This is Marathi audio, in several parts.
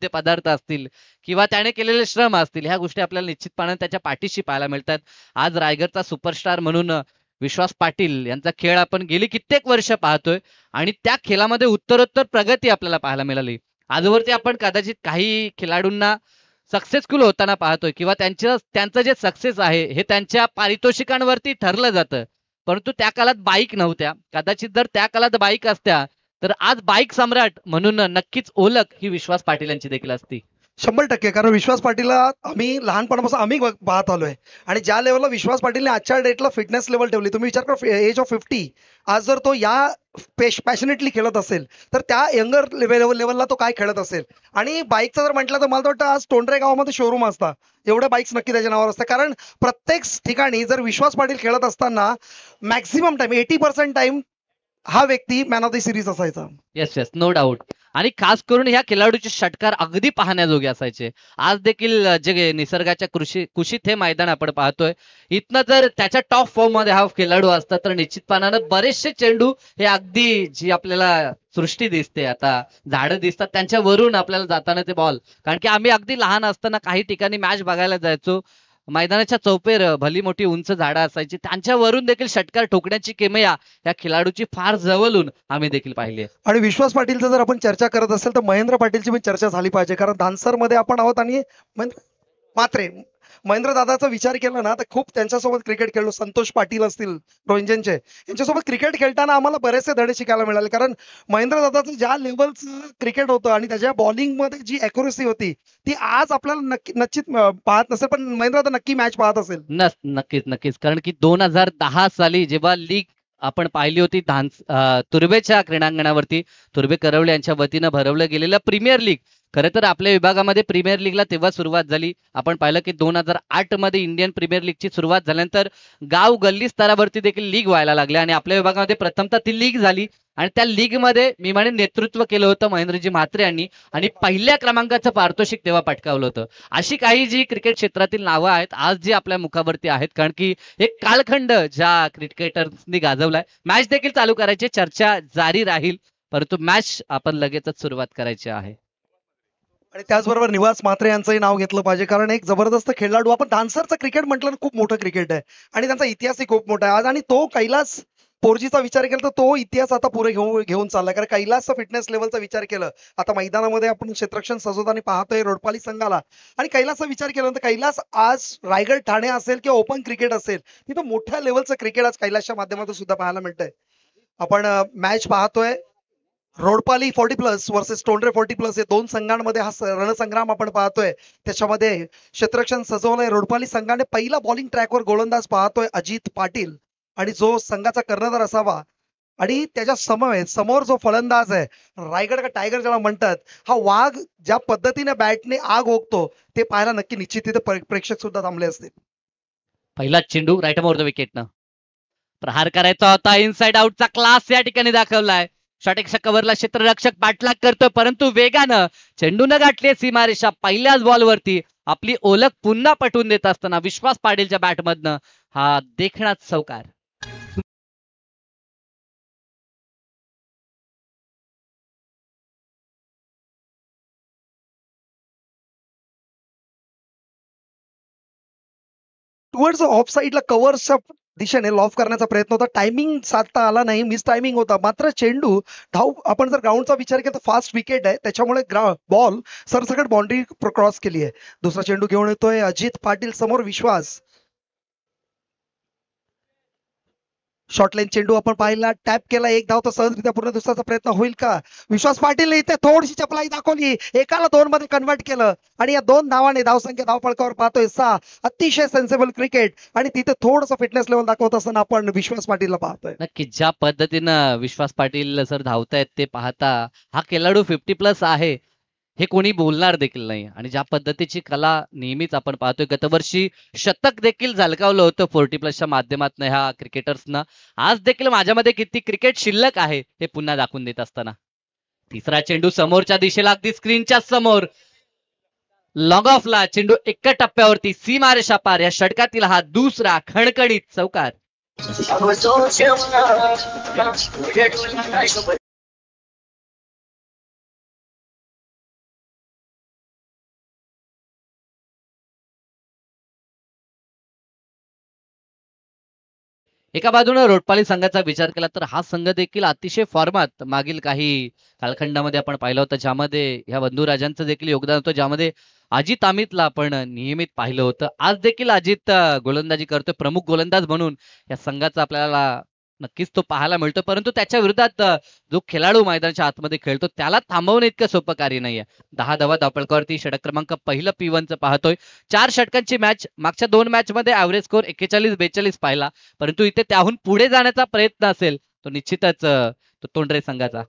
खाद्यपदार्थ असतील किंवा त्याने केलेले श्रम असतील, ह्या गोष्टी आपल्याला निश्चितपणे त्याच्या पाठीशी पाहायला मिळतात. आज रायगडचा सुपरस्टार म्हणून विश्वास पाटील यांचा खेळ आपण गेली कित्येक वर्ष पाहतोय आणि त्या खेळामध्ये उत्तरोत्तर प्रगती आपल्याला पाहायला मिळाली. आजवरती आपण कदाचित काही खेळाडूंना सक्सेसफुल होताना पाहतोय किंवा त्यांचं जे सक्सेस आहे हे त्यांच्या पारितोषिकांवरती ठरलं जातं. परंतु त्या काळात बाईक नव्हत्या. कदाचित जर त्या काळात बाईक असत्या तर आज बाईक सम्राट म्हणून नक्कीच ओळख ही विश्वास पाटील यांची देखील असती. 100% कारण विश्वास पाटीलला आम्ही लहानपणापासून आम्ही पाहत आलोय आणि ज्या लेवलला विश्वास पाटीलने आजच्या डेटला फिटनेस लेवल ठेवली, तुम्ही विचार करा एज ऑफ 50 आज जर तो या पॅशनेटली खेळत असेल तर त्या यंगर लेवलला तो काय खेळत असेल. आणि बाईकचं जर म्हटलं तर मला वाटतं आज तोंडरे गावामध्ये शोरूम असता एवढ्या बाईक्स नक्की त्याच्या नावावर असतात. कारण प्रत्येक ठिकाणी जर विश्वास पाटील खेळत असताना मॅक्झिमम टाइम 80% टाइम हा व्यक्ती मॅन ऑफ द सिरीज असायचा. Yes yes, no doubt. आणि खास करून ह्या खेळाडूचे षटकार अगदी पाहण्याजोगे असायचे. आज देखील जे निसर्गाच्या कुशीत हे मैदान आपण पाहतोय, इथनं जर त्याच्या टॉप फॉर्म मध्ये हा खेळाडू असता तर निश्चितपणानं बरेचसे चेंडू हे अगदी जी आपल्याला सृष्टी दिसते, आता झाडं दिसतात त्यांच्यावरून आपल्याला जाताना ते बॉल. कारण की आम्ही अगदी लहान असताना काही ठिकाणी मॅच बघायला जायचो, मैदानाच्या चौपेर भली मोठी उंच झाडं असायची, त्यांच्यावरून देखील षटकार ठोकण्याची किमया या खेळाडूची फार जवळून आम्ही देखील पाहिली. आणि विश्वास पाटीलचं जर आपण चर्चा करत असेल तर महेंद्र पाटीलची पण चर्चा झाली पाहिजे. कारण धानसर मध्ये आपण आहोत आणि मात्रे महेंद्र दादाचा विचार केला ना तर खूप त्यांच्यासोबत क्रिकेट खेळलो. संतोष पाटील असतील रोंजनचे, यांच्यासोबत क्रिकेट खेळताना आम्हाला बरेचसे धडे शिकायला मिळाले. कारण महेंद्र दादाचं ज्या लेवलचं क्रिकेट होतं आणि त्याच्या बॉलिंग मध्ये जी अॅक्युरेसी होती ती आज आपल्याला निश्चित पाहत नसेल, पण महेंद्र दादा नक्की मॅच पाहत असेल. नक्कीच नक्कीच. कारण की 2010 साली जेव्हा लीग आपण पाहिली होती तुर्भेच्या क्रीडांगणावरती, तुर्भे करवले यांच्या वतीनं भरवलं गेलेलं प्रीमियर लीग, खरं तर आपल्या विभागामध्ये प्रीमियर लीगला तेव्हा सुरुवात झाली. आपण पाहिलं की 2008 मध्ये इंडियन प्रीमियर लीगची सुरुवात झाल्यानंतर गाव गल्ली स्तरावरती देखील लीग व्हायला लागले आणि आपल्या विभागामध्ये प्रथमतः ती लीग झाली आणि त्या लीग मध्ये मी म्हणेन नेतृत्व केलं होतं महेंद्रजी म्हात्रे यांनी आणि पहिल्या क्रमांकाचं पारितोषिक तेव्हा पटकावलं होतं. अशी काही जी क्रिकेट क्षेत्रातील नावं आहेत आज जी आपल्या मुखावरती आहेत, कारण की एक कालखंड ज्या क्रिकेटर्सनी गाजवलाय. मॅच देखील चालू करायची, चर्चा जारी राहील, परंतु मॅच आपण लगेचच सुरुवात करायची आहे. आणि त्याचबरोबर निवास म्हात्रे यांचंही नाव घेतलं पाहिजे. कारण एक जबरदस्त खेळाडू, आपण धानसरचं क्रिकेट म्हटलं ना खूप मोठं क्रिकेट आहे आणि त्यांचा इतिहासही खूप मोठा आहे आज. आणि तो कैलास पोरजीचा विचार केला तर तो इतिहास आता पुढे घेऊन चालला. कारण कैलासचा फिटनेस लेवलचा विचार केलं, आता मैदानामध्ये आपण क्षेत्ररक्षण सजवताना पाहतोय रोडपाली संघाला, आणि कैलासचा विचार केला तर कैलास आज रायगड ठाणे असेल किंवा ओपन क्रिकेट असेल तिथं मोठ्या लेवलचं क्रिकेट आज कैलासच्या माध्यमातून सुद्धा पाहायला मिळतंय. आपण मॅच पाहतोय रोडपाली 40+ वर्सेस तोंडरे 40+, हे दोन संघांमध्ये हा रणसंग्राम आपण पाहतोय. त्याच्यामध्ये क्षेत्ररक्षण सजवलंय रोडपाली संघाने. पहिला बॉलिंग ट्रॅकवर गोलंदाज पाहतोय अजित पाटील, आणि जो संघाचा कर्णधार असावा आणि त्याच्या समोर जो फलंदाज आहे रायगड का टायगर ज्याला म्हणतात, हा वाघ ज्या पद्धतीने बॅटने आग ओकतो ते पाहायला नक्की निश्चित तिथे प्रेक्षक सुद्धा थांबले असतील. पहिला चेंडू राईट ओव्हर द विकेटनं प्रहार करायचा होता, इनसाइड आउटचा क्लास या ठिकाणी दाखवलाय. षटक कव्हरला क्षेत्ररक्षक पाठलाग करतोय, परंतु वेगानं चेंडूनं गाठली सीमारेषा. पहिल्याच बॉलवरती आपली ओळख पुन्हा पटवून देत असताना विश्वास पाटीलच्या बॅटमधनं हा देखणा चौकार. टुवर्ड्स ऑफ साईडला कव्हरच्या दिशेने लॉफ करण्याचा प्रयत्न होता, टायमिंग साधता आला नाही, मिस टायमिंग होता. मात्र चेंडू धाव, आपण जर ग्राउंडचा विचार केला तर फास्ट विकेट आहे, त्याच्यामुळे बॉल सरसकट बाउंड्री क्रॉस केली आहे. दुसरा चेंडू घेऊन येतोय अजित पाटील, समोर विश्वास. शॉर्ट लाईन चेंडू आपण पाहिला, टॅप केला, एक धाव तर सहजरित्या पूर्ण दुसऱ्याचा प्रयत्न होईल का? विश्वास पाटील इथे थोडीशी चपलाई दाखवली, एकाला 2 मध्ये कन्वर्ट केलं आणि या 2 धावाने धावसंख्या धावफलकावर पाहतोय 6. अतिशय सेन्सिबल क्रिकेट आणि तिथे थोडंसं फिटनेस लेवल दाखवत असताना आपण विश्वास पाटीलला पाहतोय. नक्की ज्या पद्धतीनं विश्वास पाटील सर धावतायत ते पाहता हा खेळाडू 50+ आहे हे कोणी बोलणार देखील नाही. आणि ज्या पद्धतीची कला नेहमीच आपण पाहतोय, गतवर्षी शतक देखील झलकावलं होतं 40+च्या माध्यमातून ह्या क्रिकेटर्सना. आज देखील माझ्यामध्ये किती क्रिकेट शिल्लक आहे हे पुन्हा दाखवून देत असताना तिसरा चेंडू समोरच्या दिशेला अगदी स्क्रीनच्या समोर लॉंग ऑफला चेंडू एका टप्प्यावरती सीमारेषा पार. या षटकातील हा दुसरा खणखणीत चौकार. एका बाजूने रोटपाली संघाचा विचार केला तर हा संघ देखील अतिशय फॉर्मात मागील काही कालखंडामध्ये आपण पाहिलं होतं, ज्यामध्ये ह्या बंधू राजांचं देखील योगदान होतं, ज्यामध्ये अजित अमितला आपण नियमित पाहिलं होतं. आज देखील अजित गोलंदाजी करतोय, प्रमुख गोलंदाज म्हणून या संघाचा आपल्याला नक्कीच तो पाहायला मिळतो. परंतु त्याच्या विरोधात जो खेळाडू मैदानाच्या आतमध्ये खेळतो त्याला थांबवणं इतकं सोपं कार्य नाहीये. 10 धावा धापळकावरती षटक क्रमांक पहिलं P1चं पाहतोय. 4 षटकांची मॅच, मागच्या 2 मॅच मध्ये ॲव्हरेज स्कोर 41-42 पाहिला. परंतु इथे त्याहून पुढे जाण्याचा प्रयत्न असेल तो निश्चितच तो तोंडरे संघाचा.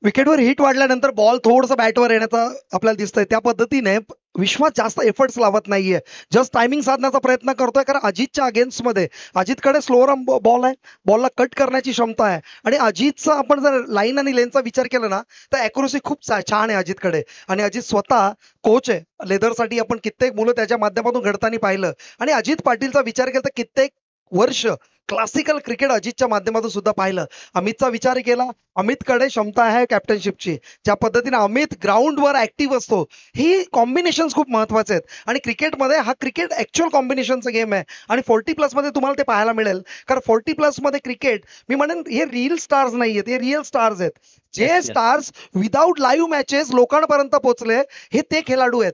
विकेटवर हिट वाढल्यानंतर बॉल थोडंसं बॅटवर येण्याचा आपल्याला दिसतंय. त्या पद्धतीने विश्वास जास्त एफर्ट्स लावत नाहीये, जस्ट टायमिंग साधण्याचा प्रयत्न करतोय. कारण अजितच्या अगेन्स्ट मध्ये अजितकडे स्लोअर बॉल आहे, बॉलला कट करण्याची क्षमता आहे. आणि अजितचा आपण जर लाईन आणि लेनचा विचार केला ना तर अॅक्युरसी खूप छान आहे अजितकडे. आणि अजित स्वतः कोच आहे लेदरसाठी. आपण कित्येक मुलं त्याच्या माध्यमातून घडताना पाहिलं. आणि अजित पाटीलचा विचार केला तर कित्येक वर्ष क्लासिकल क्रिकेट अजितच्या माध्यमातून सुद्धा पाहिलं. अमितचा विचार केला, अमितकडे क्षमता आहे कॅप्टनशिपची. ज्या पद्धतीने अमित ग्राउंडवर ऍक्टिव्ह असतो, ही कॉम्बिनेशन खूप महत्वाचे आहेत. आणि क्रिकेटमध्ये हा क्रिकेट ऍक्च्युअल कॉम्बिनेशनचा गेम आहे. आणि 40+ मध्ये तुम्हाला ते पाहायला मिळेल. कारण 40+ मध्ये क्रिकेट, मी म्हणेन हे रिअल स्टार्स नाही आहेत, हे रिअल स्टार्स आहेत. जे Yes, yes. Stars without live matches लोकांपर्यंत पोहोचले हे ते खेळाडू आहेत.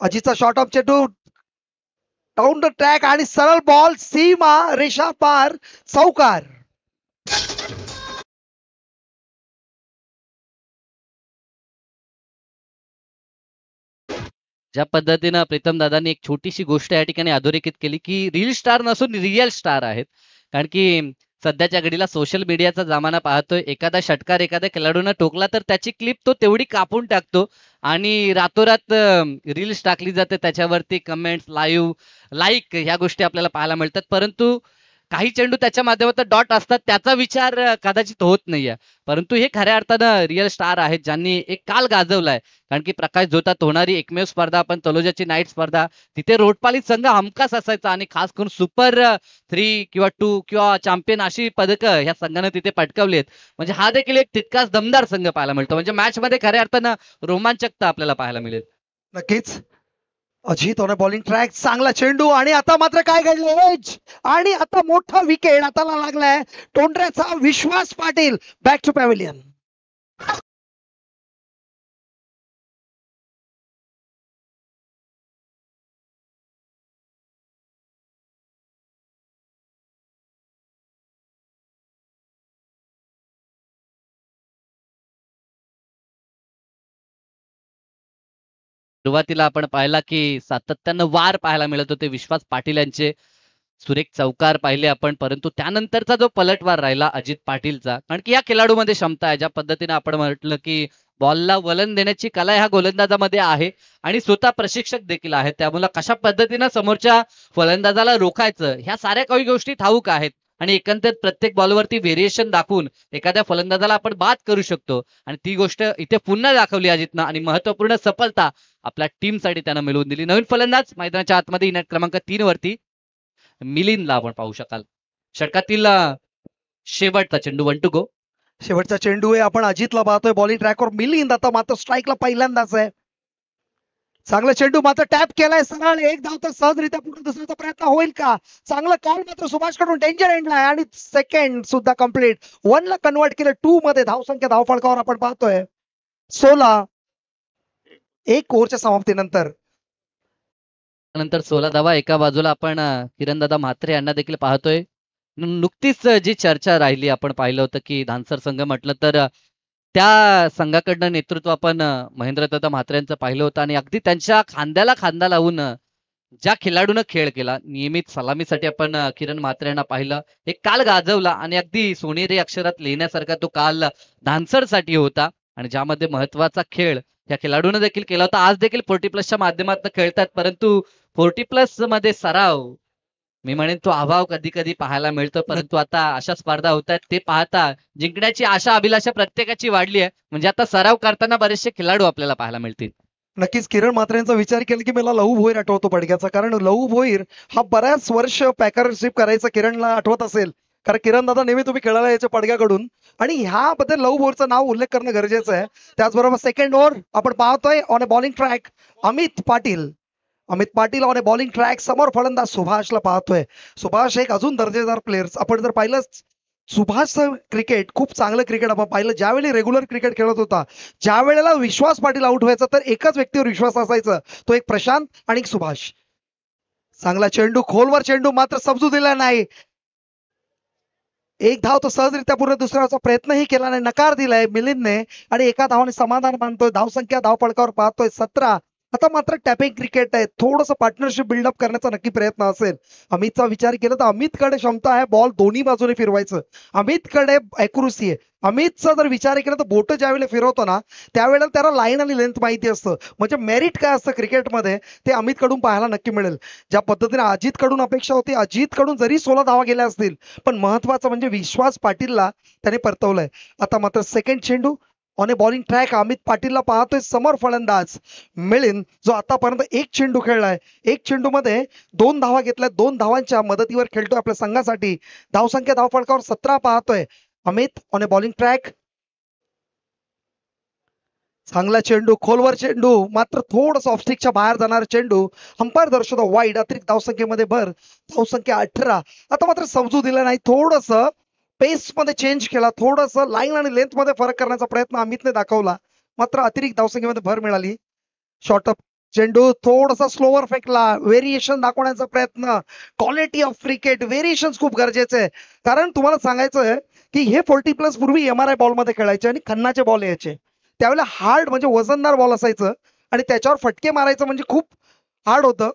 अजितचा शॉट ऑफ चेंडू डाऊन द ट्रॅक आणि सरळ बॉल, सीमा रेषा पार, चौकार. ज्या पद्धतीनं प्रीतम दादांनी एक छोटीशी गोष्ट या ठिकाणी अधोरेखित केली की रील स्टार नसून रिअल स्टार आहेत. कारण की सध्याच्या घडीला सोशल मीडियाचा जमाना पाहतोय. एखादा षटकार एखाद्या खेळाडूनं टोकला तर त्याची क्लिप तो तेवढी कापून टाकतो आणि रातोरात रील्स टाकली जाते, त्याच्यावरती कमेंट्स, लाईव्ह, लाईक ह्या गोष्टी आपल्याला पाहायला मिळतात. परंतु काही चेंडू त्याच्या माध्यमातून डॉट असतात, त्याचा विचार कदाचित होत नाहीये. परंतु हे खऱ्या अर्थानं रिअल स्टार आहेत, ज्यांनी एक काल गाजवलाय. कारण की प्रकाश झोतात होणारी एकमेव स्पर्धा आपण तलोजाची नाईट स्पर्धा, तिथे रोटपाली संघ हमखास असायचा आणि खास करून सुपर 3 किंवा 2 किंवा चॅम्पियन अशी पदकं ह्या संघानं तिथे पटकावली आहेत. म्हणजे हा देखील एक तितकाच दमदार संघ पाहायला मिळतो. म्हणजे मॅच मध्ये खऱ्या अर्थानं रोमांचकता आपल्याला पाहायला मिळेल. नक्कीच. अजित ऑन बॉलिंग ट्रॅक, चांगला चेंडू. आणि आता मात्र काय घडलं, एज आणि आता मोठा विकेट हाताला लागलाय तोंडऱ्याचा Vishwas Patil. Back to pavilion. सुरुवातीला आपण पाहिला की सातत्यानं वार पाहायला मिळत होते विश्वास पाटील यांचे. सुरेख चौकार पाहिले आपण, परंतु त्यानंतरचा जो पलटवार राहिला अजित पाटीलचा, कारण की या खेळाडूमध्ये क्षमता आहे. ज्या पद्धतीने आपण म्हटलं की बॉलला वलन देण्याची कला ह्या गोलंदाजामध्ये आहे आणि स्वतः प्रशिक्षक देखील आहेत. त्यामुळे कशा पद्धतीनं समोरच्या फलंदाजाला रोखायचं ह्या साऱ्या काही गोष्टी ठाऊक आहेत. आणि एकंदरीत प्रत्येक बॉलवरती व्हेरिएशन दाखवून एखाद्या फलंदाजाला आपण बाद करू शकतो. आणि ती गोष्ट इथे पुन्हा दाखवली अजितनं आणि महत्वपूर्ण सफलता आपल्या टीमसाठी त्यानं मिळवून दिली. नवीन फलंदाज मैदानाच्या आतमध्ये इनिंग क्रमांक 3 वरती मिलिंदला आपण पाहू शकाल. षटकातील शेवटचा चेंडू 1 टू गो. शेवटचा चेंडू आहे. आपण अजितला पाहतोय बॉलिंग ट्रॅकवर. मिलिंद आता मात्र स्ट्राईकला पहिल्यांदाच आहे. चांगला चेंडू मात्र टॅप केलाय सरळ. एक धाव तर सहजरित्या पुढे दुसऱ्याचा प्रयत्न होईल का? चांगला कॉल मात्र सुभाष कडून डेंजर एंडला आहे. आणि सेकंड सुद्धा कम्प्लीट. 1 ला कन्वर्ट केलं 2 मध्ये. धावसंख्या धावफळकावर आपण पाहतोय 16. 1 ओव्हरच्या समाप्तीनंतर. नंतर 16 धावा. एका बाजूला आपण किरणदादा म्हात्रे यांना देखील पाहतोय. नुकतीच जी चर्चा राहिली, आपण पाहिलं होतं की धानसर संघ म्हटलं तर त्या संघाकडनं नेतृत्व आपण महेंद्रदादा म्हात्रे यांचं पाहिलं होतं आणि अगदी त्यांच्या खांद्याला खांदा लावून ज्या खेळाडूनं खेळ केला, नियमित सलामीसाठी आपण किरण म्हात्रे यांना पाहिलं. एक काल गाजवला आणि अगदी सोनेरी अक्षरात लिहिण्यासारखा तो काल धानसरसाठी होता आणि ज्यामध्ये महत्वाचा खेळ या खेळाडूने देखील केला होता. आज देखील 40+ माध्यमातून खेळतात, परंतु 40+ मध्ये सराव, मी म्हणेन तो अभाव कधी कधी पाहायला मिळतो. परंतु आता अशा स्पर्धा होत आहेत, ते पाहता जिंकण्याची आशा अभिलाषा प्रत्येकाची वाढली आहे. म्हणजे आता सराव करताना बरेचसे खेळाडू आपल्याला पाहायला मिळतील. नक्कीच किरण म्हात्रेंचा विचार केला की मला लहू भोईर आठवतो पडग्याचा. कारण लहू भोईर हा बऱ्याच वर्ष पॅकरशिप करायचा, किरणला आठवत असेल. कारण किरण दादा नेहमी तुम्ही खेळायला याच्या पडग्याकडून. आणि ह्याबद्दल लहू भोईरचं नाव उल्लेख करणं गरजेचं आहे. त्याचबरोबर सेकंड ओव्हर आपण पाहतोय on a bowling track Amit Patil. Amit Patil on bowling track, समोर फलंदाज सुभाषला पाहतोय. सुभाष एक अजून दर्जेदार प्लेअर. आपण जर पाहिलं सुभाषचं क्रिकेट खूप चांगलं क्रिकेट आपण पाहिलं. ज्यावेळी रेग्युलर क्रिकेट खेळत होता, ज्या वेळेला विश्वास पाटील आउट व्हायचा तर एकच व्यक्तीवर विश्वास असायचा, तो एक प्रशांत आणि एक सुभाष. चांगला चेंडू, खोलवर चेंडू, मात्र समजू दिला नाही. एक धाव तो सहजरित्या पूर्ण दुसऱ्याचा प्रयत्नही केला नाही, नकार दिलाय मिलिंदने आणि एका धावाने समाधान मानतोय. धावसंख्या धावफलकावर पाहतोय 17. आता मात्र टॅपिंग क्रिकेट आहे, थोडंसं पार्टनरशिप बिल्डअप करण्याचा नक्की प्रयत्न असेल. अमितचा विचार केला तर अमितकडे क्षमता आहे बॉल दोन्ही बाजूने फिरवायचं. अमितकडे ॲक्युरसी आहे. अमितचा जर विचार केला तर बोट ज्यावेळेला फिरवतो ना त्यावेळेला त्याला लाईन आणि लेंथ माहिती असतं. म्हणजे मेरिट काय असतं क्रिकेटमध्ये ते अमितकडून पाहायला नक्की मिळेल. ज्या पद्धतीने अजितकडून अपेक्षा होती, अजितकडून जरी 16 धावा गेल्या असतील पण महत्वाचं म्हणजे विश्वास पाटीलला त्याने परतवलंय. आता मात्र सेकंड चेंडू ऑन बॉलिंग ट्रॅक, अमित पाटीलला पाहतोय. समोर फलंदाज मिलिंद, जो आतापर्यंत एक चेंडू खेळलाय. एक चेंडू मध्ये 2 धावा घेतल्या, 2 धावांच्या मदतीवर खेळतोय आपल्या संघासाठी. धावसंख्या धावफलकावर 17 पाहतोय. अमित ऑन बॉलिंग ट्रॅक, चांगला चेंडू, खोलवर चेंडू, मात्र थोडस ऑफस्टिकच्या बाहेर जाणार चेंडू. अंपायर दर्शवतो वाईड. अतिरिक्त धावसंख्येमध्ये भर, धावसंख्या 18. आता मात्र समजू दिलं नाही, थोडस पेस मध्ये चेंज केला, थोडस लाईन आणि लेंथ मध्ये फरक करण्याचा प्रयत्न अमितने दाखवला, मात्र अतिरिक्त धावसंख्येमध्ये भर मिळाली. शॉर्ट अप चेंडू थोडासा स्लोवर फेकला, व्हेरिएशन दाखवण्याचा प्रयत्न. क्वालिटी ऑफ क्रिकेट, व्हेरिएशन खूप गरजेचे आहे. कारण तुम्हाला सांगायचं आहे की हे 40+ पूर्वी MRI बॉल मध्ये खेळायचे आणि खन्नाचे बॉल यायचे. त्यावेळेला हार्ड म्हणजे वजनदार बॉल असायचं आणि त्याच्यावर फटके मारायचं म्हणजे खूप हार्ड होतं.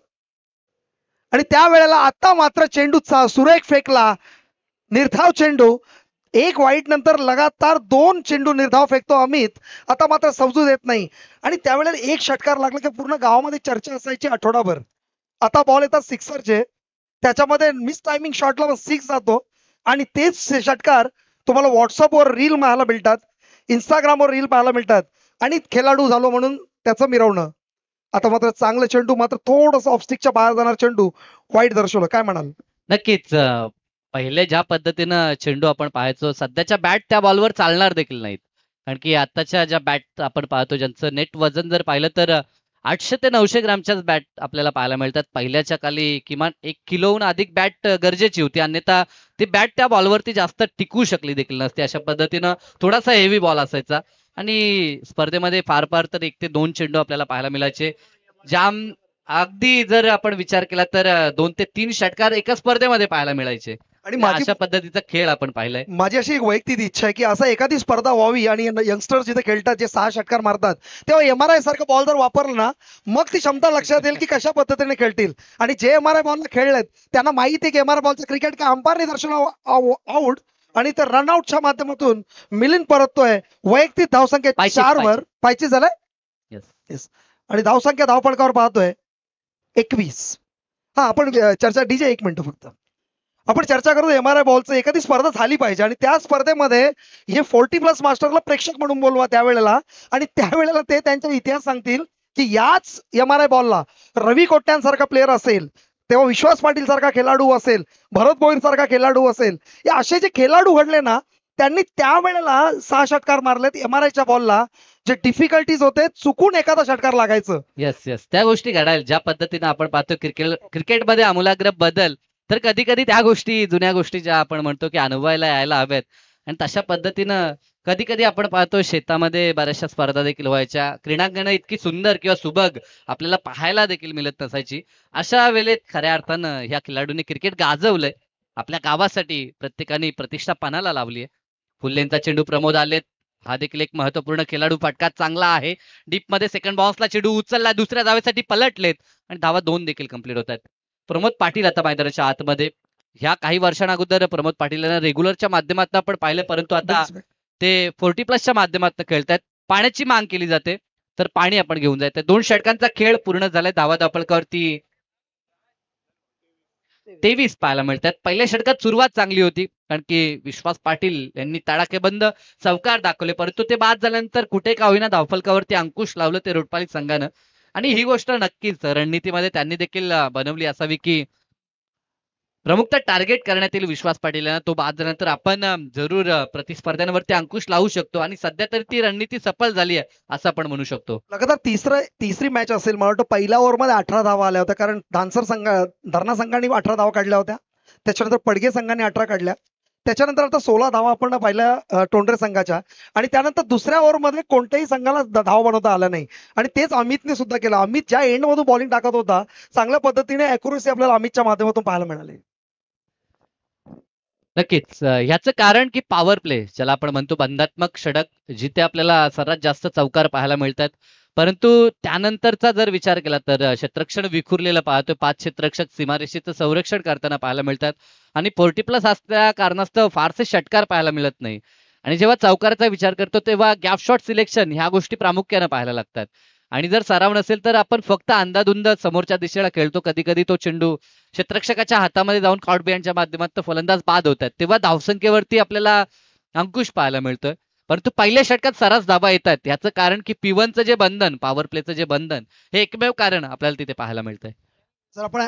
आणि त्यावेळेला आता मात्र चेंडू सुरेख फेकला, निर्धाव चेंडू. एक वाईट नंतर लगातार 2 चेंडू निर्धाव फेकतो अमित. आता मात्र समजू देत नाही आणि त्यावेळेला एक षटकार लागला की पूर्ण गावामध्ये चर्चा असायची आठवडाभर. आता बॉल येतात सिक्सरचे, त्याच्यामध्ये मिस टायमिंग शॉटला 6 जातो आणि तेच षटकार तुम्हाला व्हॉट्सअपवर रील पाहायला मिळतात, इंस्टाग्रामवर रील पाहायला मिळतात आणि खेळाडू झालो म्हणून त्याचं मिरवणं. आता मात्र चांगलं चेंडू, मात्र थोडंसं ऑफस्टिकच्या बाहेर जाणार चेंडू, वाईट दर्शवलं. काय म्हणाल? नक्कीच. पहिले ज्या पद्धतीनं चेंडू आपण पाहायचो, सध्याच्या बॅट त्या बॉलवर चालणार देखील नाहीत. कारण की आताच्या ज्या बॅट आपण पाहतो ज्यांचं नेट वजन जर पाहिलं तर 800 ते 900 ग्रामच्याच बॅट आपल्याला पाहायला मिळतात. पहिल्याच्या काली किमान 1 किलोहून अधिक बॅट गरजेची होती, अन्यथा ती बॅट त्या बॉलवरती जास्त टिकू शकली देखील नसते. अशा पद्धतीनं थोडासा हेवी बॉल असायचा आणि स्पर्धेमध्ये फार फार तर 1 ते 2 चेंडू आपल्याला पाहायला मिळायचे. जाम अगदी जर आपण विचार केला तर 2 ते 3 षटकार एका स्पर्धेमध्ये पाहायला मिळायचे. आणि अशा पद्धतीचा खेळ आपण पाहिलाय. माझी अशी एक वैयक्तिक इच्छा आहे की असं एखादी स्पर्धा व्हावी आणि यंगस्टर जिथे खेळतात, जे 6 षटकार मारतात, तेव्हा MRI सारखं बॉल जर वापरलं ना मग ती क्षमता लक्षात येईल की कशा पद्धतीने खेळतील. आणि जे MRI बॉलला खेळलेत त्यांना माहिती आहे की MRI बॉलचं क्रिकेट का अंपायरने दर्शवलं आउट आणि तर रनआउटच्या माध्यमातून मिलिंद परततोय. वैयक्तिक धावसंख्या 4 वर पायची झालाय. येस. येस. आणि धावसंख्या धावफलकावर पाहतोय 21. हा, आपण चर्चा डीजे 1 मिनिट फक्त आपण चर्चा करू MRI बॉलचं. एखादी स्पर्धा झाली पाहिजे आणि त्या स्पर्धेमध्ये हे 40+ मास्टरला प्रेक्षक म्हणून बोलवा त्यावेळेला, आणि त्यावेळेला ते त्यांचा इतिहास सांगतील की याच MRI बॉलला रवी कोट्यांसारखा प्लेअर असेल, तेव्हा विश्वास पाटील सारखा खेळाडू असेल, भरत भोईर सारखा खेळाडू असेल, हे असे जे खेळाडू घडले ना त्यांनी त्यावेळेला 6 षटकार मारलेत MRIच्या बॉलला. जे डिफिकल्टीज होते, चुकून एखादा षटकार लागायचं. येस येस, त्या गोष्टी घडायला ज्या पद्धतीनं आपण पाहतो क्रिकेटमध्ये आमूलाग्र बदल, तर कधी कधी त्या गोष्टी, जुन्या गोष्टी ज्या आपण म्हणतो की अनुभवायला यायला हव्यात. आणि तशा पद्धतीनं कधी कधी आपण पाहतो शेतामध्ये बऱ्याचशा स्पर्धा देखील व्हायच्या. क्रीडांगणं इतकी सुंदर किंवा सुबक आपल्याला पाहायला देखील मिळत नसायची. अशा वेळेत खऱ्या अर्थानं ह्या खेळाडूंनी क्रिकेट गाजवलंय. आपल्या गावासाठी प्रत्येकाने प्रतिष्ठा पणाला लावली आहे. फुल्लेंचा चेंडू प्रमोद आलेत, हा देखील एक महत्वपूर्ण खेळाडू. फटका चांगला आहे, डीप मध्ये सेकंड बाउन्सला चेंडू उचलला, दुसऱ्या धावेसाठी पलटलेत आणि धावा 2 देखील कंप्लीट होत आहेत. प्रमोद पाटील आता मैदानाच्या आतमध्ये. ह्या काही वर्षां अगोदर प्रमोद पाटील यांना रेग्युलरच्या माध्यमातून आपण पाहिलं, परंतु आता ते 40+च्या माध्यमातून खेळतात. पाण्याची मांग केली जाते तर पाणी आपण घेऊन जायचं. 2 षटकांचा खेळ पूर्ण झालाय. धावा धापळकावरती 23 पाहायला मिळतात. पहिल्या षटकात सुरुवात चांगली होती कारण की विश्वास पाटील यांनी तडाखेबंद चौकार दाखवले, परंतु ते बाद झाल्यानंतर कुठे का होईना धावफलकावरती अंकुश लावलं ते रोटपाली संघानं. आणि ही गोष्ट नक्कीच रणनीतीमध्ये त्यांनी देखील बनवली असावी की प्रमुखतः टार्गेट करण्यात येईल विश्वास पाटील यांना. तो बाद झाल्यानंतर आपण जरूर प्रतिस्पर्ध्यांवरती अंकुश लावू शकतो आणि सध्या तरी ती रणनीती सफल झाली आहे असं आपण म्हणू शकतो. लगातार तिसरी मॅच असेल मला वाटतं. पहिल्या ओव्हरमध्ये 18 धावा आल्या होत्या, कारण धरणा संघाने 18 धावा काढल्या होत्या. त्याच्यानंतर पडगे संघाने 18 काढल्या. त्याच्यानंतर आता 16 धावा आपण पाहिल्या टोंडरे संघाच्या. आणि त्यानंतर दुसऱ्या ओव्हरमध्ये कोणत्याही संघाला धावा बनवता आला नाही. आणि तेच अमितने सुद्धा केलं. अमित ज्या एंड मधून बॉलिंग टाकत होता, चांगल्या पद्धतीने अॅक्युरसी आपल्याला अमितच्या माध्यमातून पाहायला मिळाली. नक्कीच ह्याचं कारण की पॉवर प्ले ज्याला आपण म्हणतो बंधात्मक षटक, जिथे आपल्याला सर्वात जास्त चौकार पाहायला मिळतात. परंतु त्यानंतरचा जर विचार केला तर क्षेत्ररक्षण विखुरलेलं पाहतोय. 5 क्षेत्ररक्षक सीमारेषेचं संरक्षण करताना पाहायला मिळतात आणि 40 प्लस असल्या कारणास्तव फारसे षटकार पाहायला मिळत नाही. आणि जेव्हा चौकाराचा विचार करतो तेव्हा गॅप शॉट सिलेक्शन ह्या गोष्टी प्रामुख्याने पाहायला लागतात. आणि जर सराव नसेल तर आपण फक्त अंदाधुंद समोरच्या दिशेला खेळतो. कधी कधी तो चेंडू क्षेत्ररक्षकाच्या हातामध्ये जाऊन कॉट बिहाइंडच्या माध्यमातून फलंदाज बाद होतात, तेव्हा धावसंख्येवरती आपल्याला अंकुश पाहायला मिळतोय. परंतु पहिल्या षटकात सर्रास धाबा येतात. याचं कारण की P1चं जे बंधन, पॉवर प्लेचं जे बंधन, हे एकमेव कारण आपल्याला तिथे पाहायला मिळतंय. जर आपण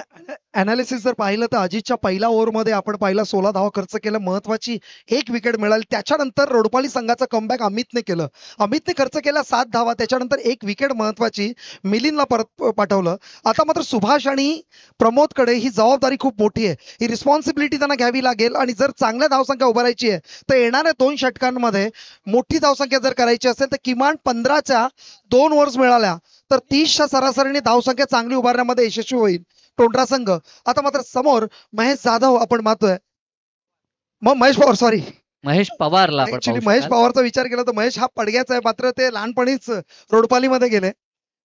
अनालिसिस जर पाहिलं तर अजितच्या पहिल्या ओव्हरमध्ये आपण पाहिलं 16 धावा खर्च केलं, महत्वाची एक विकेट मिळाली. त्याच्यानंतर रोडपाली संघाचं कमबॅक अमितने केलं. अमितने खर्च केला 7 धावा, त्याच्यानंतर एक विकेट महत्वाची मिलिंदला परत पाठवलं. आता मात्र सुभाष आणि प्रमोदकडे ही जबाबदारी खूप मोठी आहे. ही रिस्पॉन्सिबिलिटी त्यांना घ्यावी लागेल. आणि जर चांगल्या धावसंख्या उभारायची आहे तर येणाऱ्या 2 षटकांमध्ये मोठी धावसंख्या जर करायची असेल तर किमान 15च्या 2 ओव्हर्स मिळाल्या तर 30च्या सरासरीने धावसंख्या चांगली उभारण्यामध्ये यशस्वी होईल टोंडरा संघ. आता मात्र समोर महेश जाधव आपण पाहतोय. महेश पवार, सॉरी महेश पवारला आपण ऍक्च्युली पाहू महेश शकाल. पवारचा विचार केला तर महेश हा पडग्याचा आहे, मात्र ते लहानपणीच रोडपालीमध्ये गेले.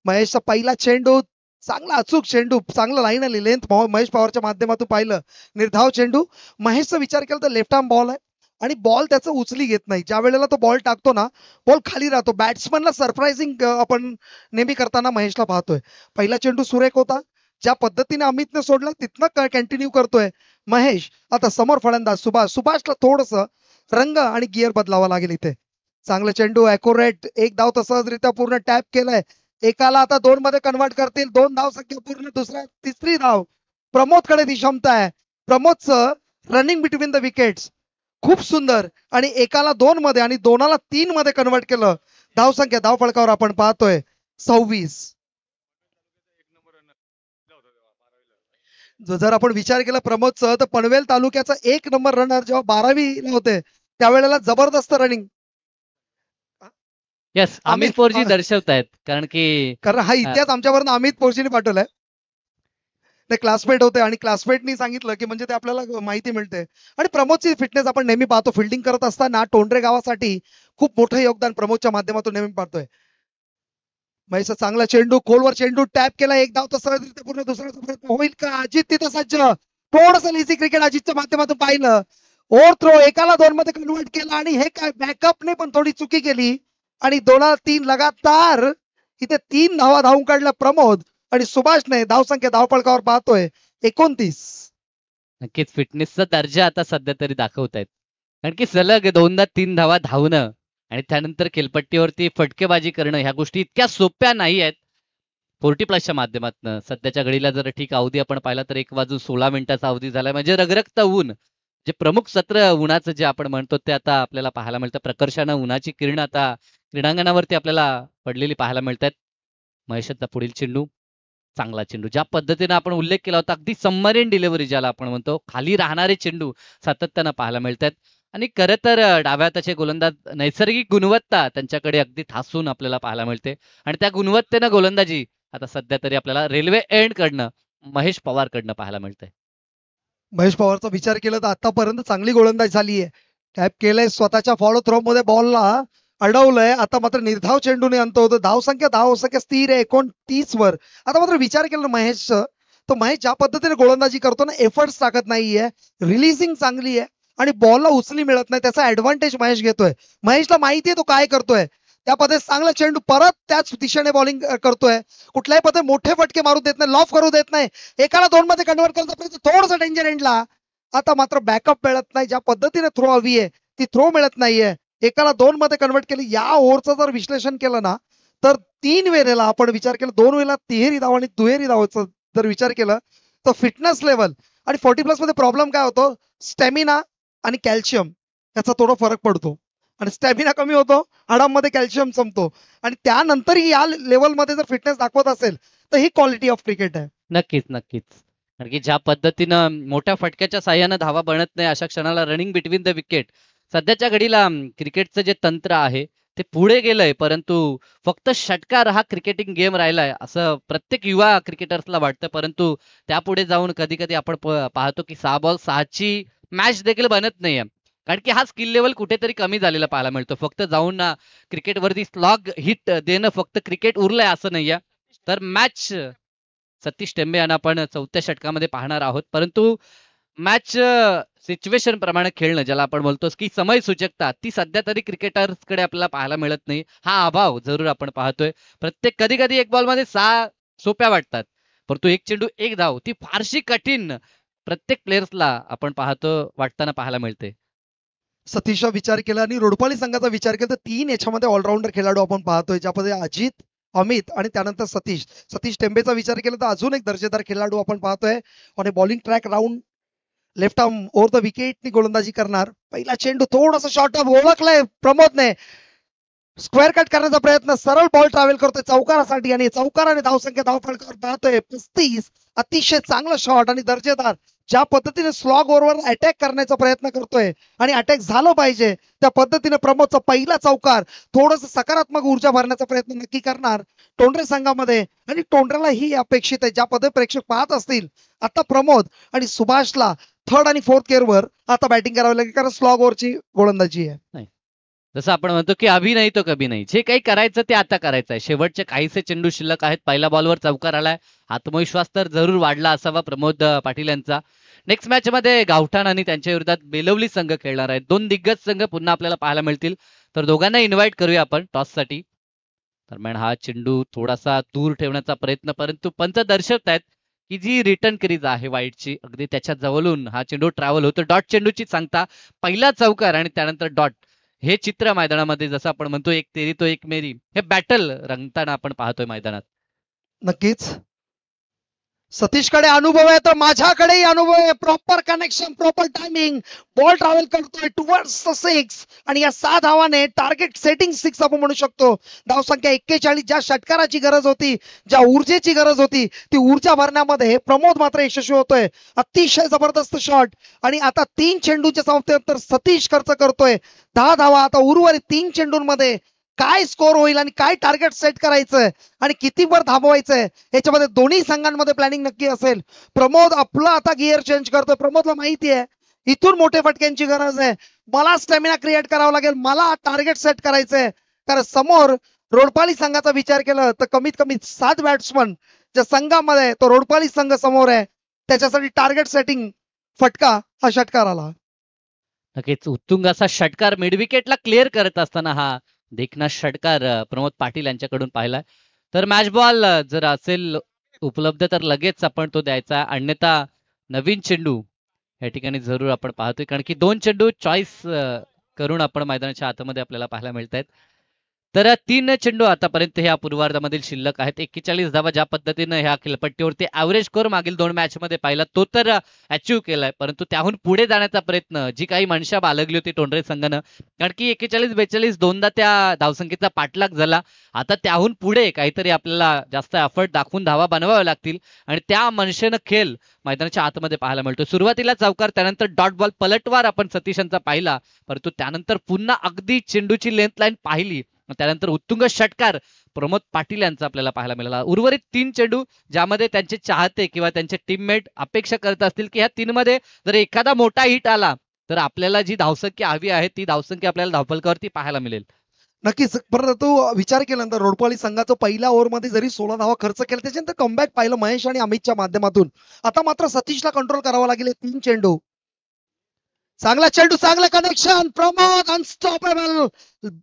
महेशचा पहिला चेंडू चांगला अचूक चेंडू, चांगला लाईन आली लेंथ महेश पवारच्या माध्यमातून पाहिलं. निर्धाव चेंडू. महेशचा विचार केला तर लेफ्ट आर्म बॉल आहे आणि बॉल त्याचं उचली घेत नाही. ज्या वेळेला तो बॉल टाकतो ना, बॉल खाली राहतो. बॅट्समनला सरप्राइझिंग आपण नेहमी करताना महेशला पाहतोय. पहिला चेंडू सुरेख होता. ज्या पद्धतीने अमितने सोडला तिथनं कंटिन्यू करतोय महेश. आता समोर फलंदाज सुभाषला थोडस रंग आणि गिअर बदलावा लागेल इथे. चांगलं चेंडू अॅक्युरेट, एक धाव तर सहजरित्या पूर्ण टॅप केलाय. एकाला आता 2 मध्ये कन्वर्ट करतील. 2 धाव संख्या पूर्ण, तिसरी धाव. प्रमोदकडे ती क्षमता आहे. प्रमोदचं रनिंग बिटवीन द विकेट्स खूप सुंदर. आणि एकाला 2 मध्ये आणि 2ला 3 मध्ये कन्वर्ट केलं. धावसंख्या धावफळकावर आपण पाहतोय 26. जर आपण विचार केला प्रमोदचं तर पनवेल तालुक्याचा 1 नंबर रनर जेव्हा 12वीला होते त्यावेळेला जबरदस्त रनिंग. येस, अमित पोरजी दर्शवतायत कारण हा इतिहास आमच्यापर्यंत अमित पोरजीने पाठवलाय. ते क्लासमेट होते आणि क्लासमेटनी सांगितलं की म्हणजे ते आपल्याला माहिती मिळते. आणि प्रमोदची फिटनेस आपण नेहमी पाहतो. फिल्डिंग करत असताना टोंडरे गावासाठी खूप मोठं योगदान प्रमोदच्या माध्यमातून नेहमी पाहतोय. महेशचा चांगला चेंडू, खोलवर चेंडू टॅप केला. एक धाव तर सहजरित्या पूर्ण. दुसरा प्रयत्न होईल का? अजित तिथं सज्ज. थोडस इझी क्रिकेट अजितच्या माध्यमातून पाहिलं. ओव्हर थ्रो एकाला 2 मध्ये कन्वर्ट केला आणि हे काय बॅकअपने पण थोडी चुकी केली आणि 2ला 3 लगातार इथे 3 धावा धावून काढल्या प्रमोद. आणि सुभाषने धावसंख्या धावफळकावर पाहतोय 29. नक्कीच फिटनेसचा दर्जा आता सध्या तरी दाखवतायत. कारण की सलग 2दा 3 धावा धावणं आणि त्यानंतर खेळपट्टीवरती फटकेबाजी करणं ह्या गोष्टी इतक्या सोप्या नाही आहेत. 40 प्लसच्या माध्यमातून सध्याच्या घडीला जर ठीक अवधी आपण पाहिला तर 1 वाजून 16 मिनिटाचा अवधी झालाय. म्हणजे रगरगत ऊन, जे प्रमुख सत्र उन्हाचं जे आपण म्हणतो ते आता आपल्याला पाहायला मिळतं. प्रकर्षानं उन्हाची किरण आता क्रीडांगणावरती आपल्याला पडलेली पाहायला मिळतात. महेशचा पुढील चेंडू चांगला चेंडू, ज्या पद्धतीने आपण उल्लेख केला होता, अगदी सबमरीन डिलिव्हरी ज्याला आपण म्हणतो, खाली राहणारे चेंडू सातत्यानं पाहायला मिळतात. आणि खरं तर डाव्या हाताचे गोलंदाज नैसर्गिक गुणवत्ता त्यांच्याकडे अगदी ठासून आपल्याला पाहायला मिळते. आणि त्या गुणवत्तेनं गोलंदाजी आता सध्या तरी आपल्याला रेल्वे एंड कडनं महेश पवार कडनं पाहायला मिळते. महेश पवारचा विचार केला तर आतापर्यंत चांगली गोलंदाजी झाली आहे. टॅप केलंय स्वतःच्या फॉलो थ्रो मध्ये, बॉलला अडवलंय. आता मात्र निर्धाव चेंडूने अंत होतं. धावसंख्या स्थिर आहे 29 वर. आता मात्र विचार केला महेश तर महेश ज्या पद्धतीने गोलंदाजी करतो ना, एफर्ट्स टाकत नाहीये, रिलीजिंग चांगली आहे आणि बॉलला उचली मिळत नाही. त्याचा ऍडव्हान्टेज महेश घेतोय. महेशला माहिती आहे तो काय करतोय. त्या पद्धतीने चांगला चेंडू परत त्याच दिशेने बॉलिंग करतोय. कुठल्याही पद्धतीने मोठे फटके मारू देत नाही, लॉफ करू देत नाही. एकाला 2 मध्ये कन्वर्ट करता थोडंसं डेंजर एंडला. आता मात्र बॅकअप मिळत नाही. ज्या पद्धतीने थ्रो हवी आहे ती थ्रो मिळत नाहीये. एकाला 2 मध्ये कन्वर्ट केली. या ओव्हरचं जर विश्लेषण केलं ना तर 3 वेळेला आपण विचार केला, 2 वेळेला तिहेरी धाव आणि दुहेरी धावाचा जर विचार केला तर फिटनेस लेवल आणि 40+ मध्ये प्रॉब्लेम काय होतो, स्टॅमिना आणि कॅल्शियम याचा थोडा फरक पडतो. आणि स्टॅमिना कमी होतो, हाडांमध्ये कॅल्शियम संपतो. आणि त्यानंतरही या लेवलमध्ये जर फिटनेस दाखवत असेल तर ही क्वालिटी ऑफ क्रिकेट आहे. नक्कीच, नक्कीच. कारण की ज्या पद्धतीनं मोठ्या फटक्याच्या साह्यानं धावा बनत नाही अशा क्षणाला रनिंग बिटवीन द विकेट सध्याच्या घडीला क्रिकेटचं जे तंत्र आहे ते पुढे गेलंय, परंतु फक्त षटकार हा क्रिकेटिंग गेम राहिलाय असं प्रत्येक युवा क्रिकेटर्सला वाटतं. परंतु त्यापुढे जाऊन कधी कधी आपण पाहतो की 6 बॉल 6ची मॅच देखील बनत नाहीये. कारण की हा स्किल लेवल कुठेतरी कमी झालेला पाहायला मिळतो. फक्त जाऊन क्रिकेटवरती स्लॉग हिट देणं फक्त क्रिकेट उरलंय असं नाहीये. तर मॅच सतीश टेंबे यांना आपण चौथ्या षटकामध्ये पाहणार आहोत. परंतु मॅच सिच्युएशन प्रमाणे खेळणं ज्याला आपण बोलतो की समय सूचकता ती सध्या तरी क्रिकेटर्सकडे आपल्याला पाहायला मिळत नाही. हा अभाव जरूर आपण पाहतोय. प्रत्येक कधी कधी एक बॉल मध्ये 6 सोप्या वाटतात, परंतु एक चेंडू एक धाव ती फारशी कठीण प्रत्येक प्लेयर्सला आपण पाहतो वाटताना पाहायला मिळते. सतीशचा विचार केला आणि रोडपाली संघाचा विचार केला तर 3 याच्यामध्ये ऑलराऊंडर खेळाडू आपण पाहतोय, ज्यामध्ये अजित, अमित आणि त्यानंतर सतीश. सतीश टेंबेचा विचार केला तर अजून एक दर्जेदार खेळाडू आपण पाहतोय. आणि bowling track round left arm over the विकेटनी गोलंदाजी करणार. पहिला चेंडू थोडासा शॉर्ट ऑफ ओळखलाय प्रमोदने, स्क्वेअर कट करण्याचा प्रयत्न, सरळ बॉल ट्रॅव्हल करतोय चौकारासाठी आणि चौकाराने धावसंख्या धावफलकावर पाहतोय 35. अतिशय चांगला शॉट आणि दर्जेदार. ज्या पद्धतीने स्लॉग ओव्हरवर अटॅक करण्याचा प्रयत्न करतोय आणि अटॅक झालं पाहिजे त्या पद्धतीने प्रमोदचा पहिला चौकार थोडस सकारात्मक ऊर्जा भरण्याचा प्रयत्न नक्की करणार टोंडरे संघामध्ये. आणि टोंडरेला ही अपेक्षित आहे, ज्या पद्धती प्रेक्षक पाहत असतील आता प्रमोद आणि सुभाषला थर्ड आणि फोर्थ केअरवर आता बॅटिंग करावी लागेल, कारण स्लॉग ओव्हरची गोलंदाजी आहे. जसं आपण म्हणतो की अभि नाही तो कभी नाही, जे काही करायचं ते आता करायचं आहे. शेवटचे काहीसे चेंडू शिल्लक आहेत. पहिल्या बॉलवर चौकार आलाय. आत्मविश्वास तर जरूर वाढला असावा प्रमोद पाटील यांचा. नेक्स्ट मॅच मध्ये गावठाण आणि त्यांच्या विरोधात बेलवली संघ खेळणार आहेत. 2 दिग्गज संघ पुन्हा आपल्याला पाहायला मिळतील. तर दोघांना इन्व्हाइट करूया आपण टॉस साठी. दरम्यान हा चेंडू थोडासा दूर ठेवण्याचा प्रयत्न, परंतु पंच दर्शवतायत की जी रिटर्न क्रीज आहे वाईटची अगदी त्याच्या जवळून हा चेंडू ट्रॅव्हल होतो. डॉट चेंडूची सांगता, पहिला चौकार आणि त्यानंतर डॉट. हे चित्र मैदानामध्ये जसं आपण म्हणतो एक तेरी तो एक मेरी हे बॅटल रंगताना आपण पाहतोय मैदानात. नक्कीच सतीशकडे अनुभव आहे तर माझ्याकडेही अनुभव आहे. Proper connection, proper timing, ball travel करतोय टुवर्ड्स द 6 आणि या 6 धावाने टार्गेट सेटिंग 6 आपण म्हणू शकतो. धावसंख्या 41. ज्या षटकाराची गरज होती, ज्या ऊर्जेची गरज होती, ती ऊर्जा भरण्यामध्ये प्रमोद मात्र यशस्वी होतोय. अतिशय जबरदस्त शॉट. आणि आता 3 चेंडूच्या संपत्तीनंतर सतीश खर्च करतोय 10 धावा. आता उर्वरित 3 चेंडूंमध्ये काय स्कोर होईल आणि काय टार्गेट सेट करायचंय आणि किती वर थांबवायचंय याच्यामध्ये दोन्ही संघांमध्ये प्लॅनिंग नक्की असेल. प्रमोद आपला आता गिअर चेंज करतोय. प्रमोदला माहिती आहे इथून मोठे फटक्यांची गरज आहे, मला स्टॅमिना क्रिएट करावं लागेल, मला टार्गेट सेट करायचंय. कारण समोर रोडपाली संघाचा विचार केला तर कमीत कमी 7 बॅट्समन ज्या संघामध्ये तो रोडपाली संघ समोर आहे, त्याच्यासाठी टार्गेट सेटिंग फटका हा षटकार आला. नक्कीच उत्तुंग असा षटकार मिड विकेटला क्लिअर करत असताना हा देखना षटकार प्रमोद पाटील यांच्याकडून पाहिलाय. तर मॅच बॉल जर असेल उपलब्ध तर लगेच आपण तो द्यायचा, अन्यथा नवीन चेंडू या ठिकाणी जरूर आपण पाहतोय. कारण की 2 चेंडू चॉईस करून आपण मैदानाच्या आतमध्ये आपल्याला पाहायला मिळत आहेत. तर 3 चेंडू आतापर्यंत ह्या पूर्वार्धामधील शिल्लक आहेत. 41 धावा ज्या पद्धतीनं ह्या खेळपट्टीवरती ऍव्हरेज स्कोर मागील 2 मॅच मध्ये पाहिला तो तर अचीव्ह केलाय, परंतु त्याहून पुढे जाण्याचा प्रयत्न जी काही मनशा बाळगली होती टोंडरे संघानं, कारण की 41-42 दोनदा त्या धावसंख्येचा पाठलाग झाला. आता त्याहून पुढे काहीतरी आपल्याला जास्त एफर्ट दाखवून धावा बनवाव्या लागतील आणि त्या मनशेनं खेळ मैदानाच्या आतमध्ये पाहायला मिळतो. सुरुवातीला चौकार, त्यानंतर डॉट बॉल पलटवार आपण सतीशांचा पाहिला, परंतु त्यानंतर पुन्हा अगदी चेंडूची लेंथ लाईन पाहिली, त्यानंतर उत्तुंग षटकार प्रमोद पाटील यांचा आपल्याला पाहायला मिळाला. उर्वरित 3 चेंडू ज्यामध्ये त्यांचे चाहते किंवा त्यांचे टीममेट अपेक्षा करत असतील की ह्या 3 मध्ये जर एखादा मोठा हिट आला तर आपल्याला जी धावसंख्या हवी आहे ती धावसंख्या आपल्याला धावफलकावरती पाहायला मिळेल. नक्कीच. परंतु विचार केल्यानंतर रोडपाली संघाचं पहिल्या ओव्हरमध्ये जरी 16 धावा खर्च केला, त्याच्यानंतर कमबॅक पाहिलं महेश आणि अमितच्या माध्यमातून. आता मात्र सतीशला कंट्रोल करावा लागेल. 3 चेंडू, चांगला चेंडू, चांगलं connection, Pramod unstoppable,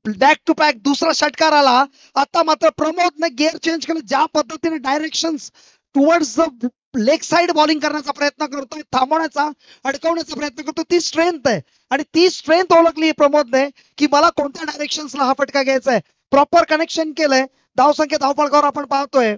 back to back दुसरा षटकार आला. आता मात्र प्रमोदने गिअर चेंज केलं. ज्या पद्धतीने direction towards the leg side bowling करण्याचा प्रयत्न करतोय, थांबवण्याचा, अडकवण्याचा प्रयत्न करतोय, ती स्ट्रेंथ आहे. आणि ती स्ट्रेंथ ओळखली प्रमोदने की मला कोणत्या डायरेक्शन्सला हा फटका घ्यायचा आहे. प्रॉपर कनेक्शन केलंय. धावसंख्या धावफलकावर आपण पाहतोय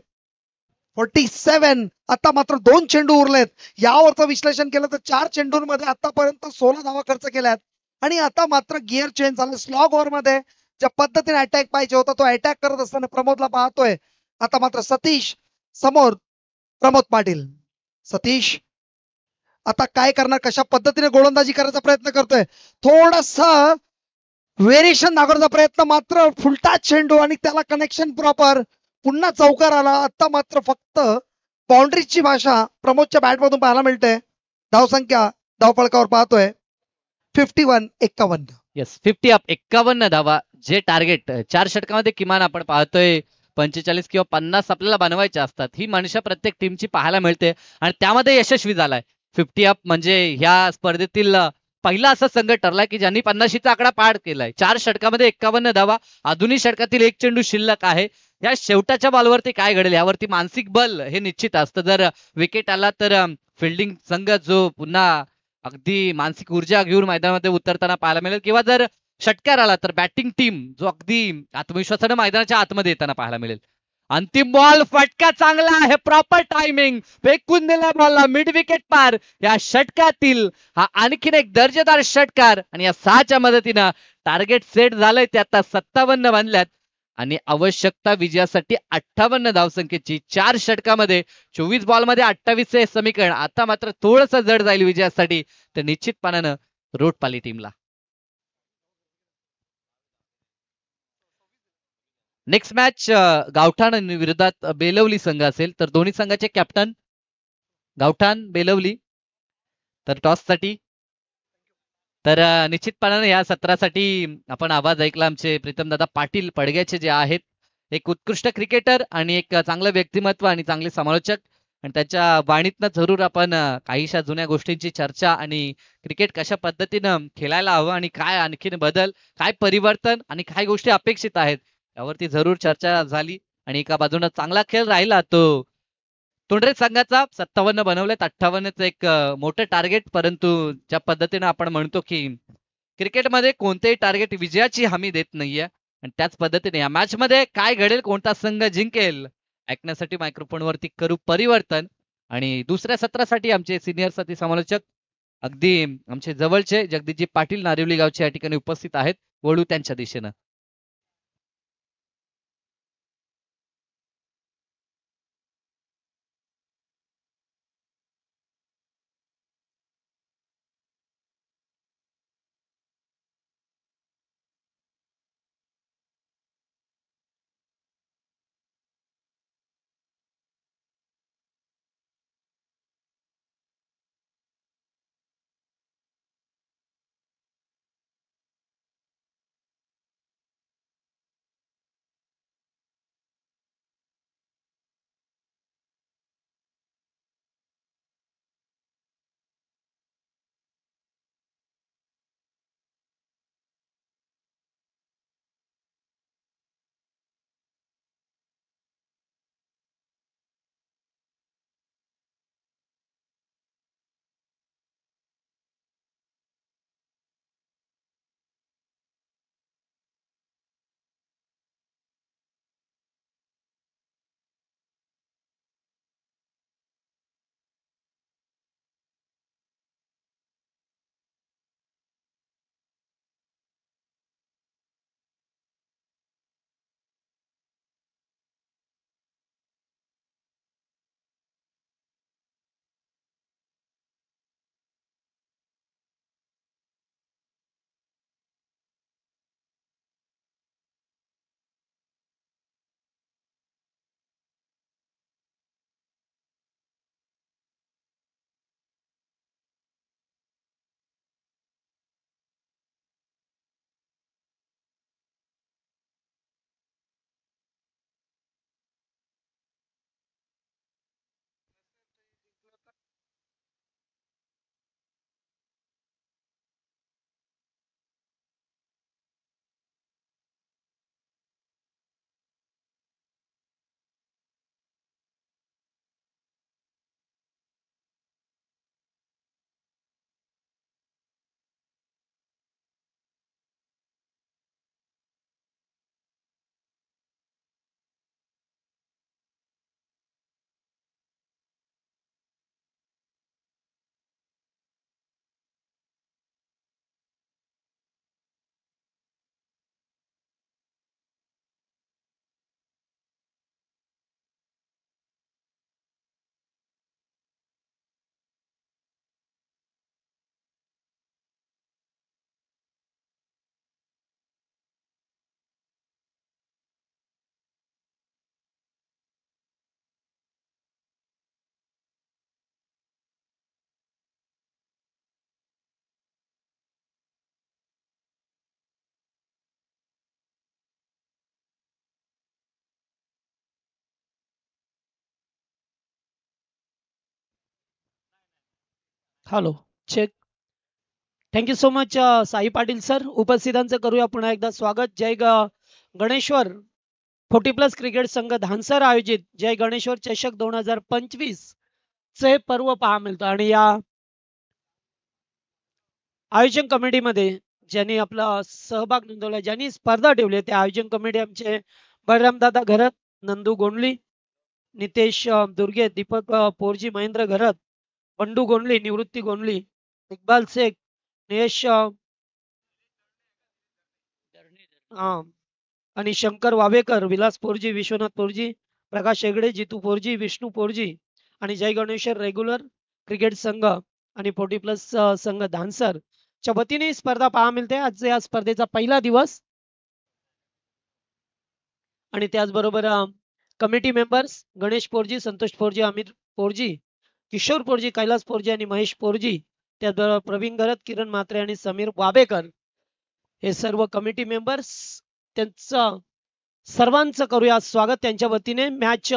47. आता मात्र 2 चेंडू उरलेत. यावरचं विश्लेषण केलं तर 4 चेंडूंमध्ये आतापर्यंत 16 धावा खर्च केल्यात आणि आता मात्र गिअर चेंज झालं. स्लॉग ओव्हर मध्ये ज्या पद्धतीने अटॅक पाहिजे होता तो अटॅक करत असताना प्रमोदला पाहतोय. आता मात्र सतीश समोर प्रमोद पाटील. सतीश आता काय करणार, कशा पद्धतीने गोलंदाजी करायचा प्रयत्न करतोय. थोडासा व्हेरिएशन दाखवण्याचा प्रयत्न, मात्र फुलटा चेंडू आणि त्याला कनेक्शन प्रॉपर. पुन्हा चौकार आला. आता मात्र फक्त बाउंड्रीची भाषा प्रमोदच्या बॅट मधून पाहायला मिळते. धावसंख्या धावफलकावर पाहतोय 51-51. येस, 50 अप, 51 धावा, जे टार्गेट 4 षटकामध्ये किमान आपण पाहतोय 45 किंवा 50 आपल्याला बनवायचे असतात. ही मनुष्य प्रत्येक टीमची पाहायला मिळते आणि त्यामध्ये यशस्वी झालाय. 50 अप म्हणजे ह्या स्पर्धेतील पहिला असा संघ ठरलाय की ज्यांनी 50चा आकडा पार केलाय. 4 षटकामध्ये 51 धावा, आधुनिक षटकातील एक चेंडू शिल्लक आहे. या शेवटाच्या बॉलवरती काय घडेल यावरती मानसिक बल हे निश्चित असतं. जर विकेट आला तर फिल्डिंग संघ जो पुन्हा अगदी मानसिक ऊर्जा घेऊन मैदानामध्ये उतरताना पाहायला मिळेल, किंवा जर षटकार आला तर बॅटिंग टीम जो अगदी आत्मविश्वासाने मैदानाच्या आतमध्ये येताना पाहायला मिळेल. अंतिम बॉल, फटका चांगला आहे, प्रॉपर टायमिंग, फेकून दिला बॉलला मिड विकेट पार. या षटकातील हा आणखीन एक दर्जेदार षटकार आणि या 6च्या मदतीनं टार्गेट सेट झालंय ते आता 57 बनल्यात आणि आवश्यकता विजयासाठी 58 धावसंख्येची. 4 षटकामध्ये 24 बॉलमध्ये 28 हे समीकरण आता मात्र थोडंसं जड जाईल विजयासाठी, तर निश्चितपणानं रोटपाली टीमला. नेक्स्ट मॅच गावठाण विरोधात बेलवली संघ असेल, तर दोन्ही संघाचे कॅप्टन गावठाण बेलवली. तर टॉससाठी तर निश्चितपणाने या सत्रासाठी आपण आवाज ऐकला आमचे प्रीतमदादा पाटील पडग्याचे जे आहेत, एक उत्कृष्ट क्रिकेटर आणि एक चांगलं व्यक्तिमत्व आणि चांगले समालोचक, आणि त्याच्या वाणीतनं जरूर आपण काहीशा जुन्या गोष्टींची चर्चा आणि क्रिकेट कशा पद्धतीनं खेळायला हवं आणि काय आणखीन बदल, काय परिवर्तन आणि काय गोष्टी अपेक्षित आहेत यावरती जरूर चर्चा झाली. आणि एका बाजूने चांगला खेळ राहिला तो तोंडरे संघाचा. 57 बनवलेत, 58च एक मोठं टार्गेट, परंतु ज्या पद्धतीने आपण म्हणतो की क्रिकेटमध्ये कोणतेही टार्गेट विजयाची हमी देत नाहीये, आणि त्याच पद्धतीने या मॅच मध्ये काय घडेल, कोणता संघ जिंकेल, ऐकण्यासाठी मायक्रोफोन वरती करू परिवर्तन. आणि दुसऱ्या सत्रासाठी आमचे सिनियर साथी समालोचक अगदी आमचे जवळचे जगदीशजी पाटील नारिवली गावचे या ठिकाणी उपस्थित आहेत. वळू त्यांच्या दिशेनं. Hello check. Thank you so much Sai Patil sir. उपस्थितांचं करूया पुन्हा एकदा स्वागत. गणेश्वर 40+ क्रिकेट संघ धानसर आयोजित जय गणेश्वर चषक 2025 चे पर्व पहा मिळतं. आणि या आयोजन कमिटीमध्ये ज्यांनी आपला सहभाग नोंदवला, ज्यांनी स्पर्धा ठेवली, त्या आयोजन कमिटी आमचे बळरामदादा घरत, नंदू गोंडली, नितेश दुर्गे, दीपक पोरजी, महेंद्र घरत, बंडू गोंडली, निवृत्ती गोंडली, इक्बाल शेख, नियश आणि शंकर वावेकर, विलास पोरजी, विश्वनाथ पोरजी, प्रकाश हेगडे, जितू पोरजी, विष्णू पोरजी आणि जय गणेश्वर रेग्युलर क्रिकेट संघ आणि 40+ संघ धानसर च्या वतीने ही स्पर्धा पहा मिळते. आज या स्पर्धेचा पहिला दिवस. आणि त्याचबरोबर कमिटी मेंबर्स गणेश पोरजी, संतोष पोरजी, अमित पोरजी, किशोर पोरजी, कैलास पोरजी आणि महेश पोरजी, त्याचबरोबर प्रवीण घरत, किरण म्हात्रे आणि समीर वाबेकर, हे सर्व कमिटी मेंबर्स. त्यांचं सर्वांचं करूया स्वागत त्यांच्या वतीने. मॅच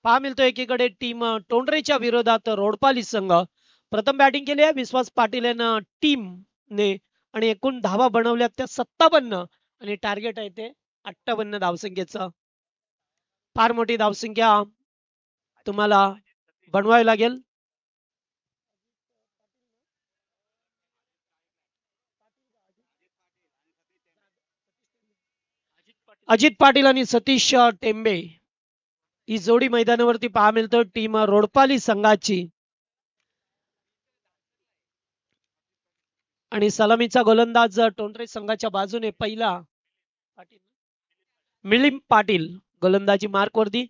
पहा मिळतो. एकीकडे टीम टोंडरेच्या विरोधात रोडपाली संघ. प्रथम बॅटिंग केली आहे विश्वास पाटील यांना टीमने आणि एकूण धावा बनवल्या त्या 57 आणि टार्गेट आहे ते 58 धावसंख्येचं. फार मोठी धावसंख्या तुम्हाला बनवावी लागेल. अजित पाटील आणि सतीश टेंबे ही जोडी मैदानावरती पहा मिळतो टीम रोडपाली संघाची. आणि सलामीचा गोलंदाज टोंडरे संघाच्या बाजूने पहिला मिलिंद पाटील गोलंदाजी मार्कवरती.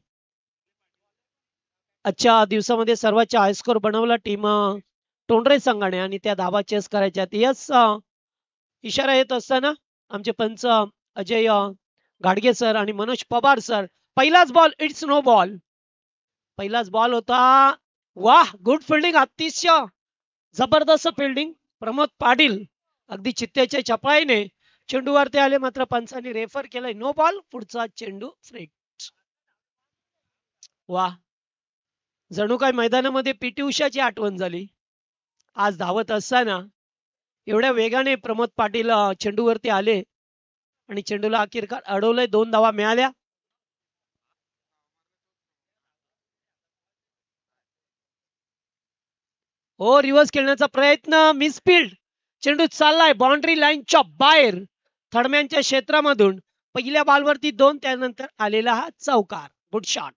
आजच्या दिवसामध्ये सर्वात हायस्कोर बनवला टीम टोंडरे संघाने आणि त्या धावा चेस करायच्या. यस इशारा येत असताना आमचे पंच अजय गाडगे सर आणि मनोज पवार सर. पहिलाच बॉल, इट्स नो बॉल. पहिलाच बॉल होता. वाह, गुड फिल्डिंग, अतिशय जबरदस्त फिल्डिंग. प्रमोद पाटील अगदी चित्त्याच्या चपळाईने चेंडूवरती आले, मात्र पंचांनी रेफर केलाय नो बॉल. पुढचा चेंडू फ्री. वाह, जणू काय मैदानामध्ये पीटी उषाची आठवण झाली. आज धावत असताना एवढ्या वेगाने प्रमोद पाटील चेंडूवरती आले आणि चेंडूला अखेर अडवलंय. 2 धावा मिळाल्या. हो, रिव्हर्स खेळण्याचा प्रयत्न, मिसफील्ड. चेंडू चाललाय बाउंड्री लाईनच्या बाहेर थडम्यांच्या क्षेत्रामधून. पहिल्या बॉलवरती 2, त्यानंतर आलेला हा चौकार. Good shot.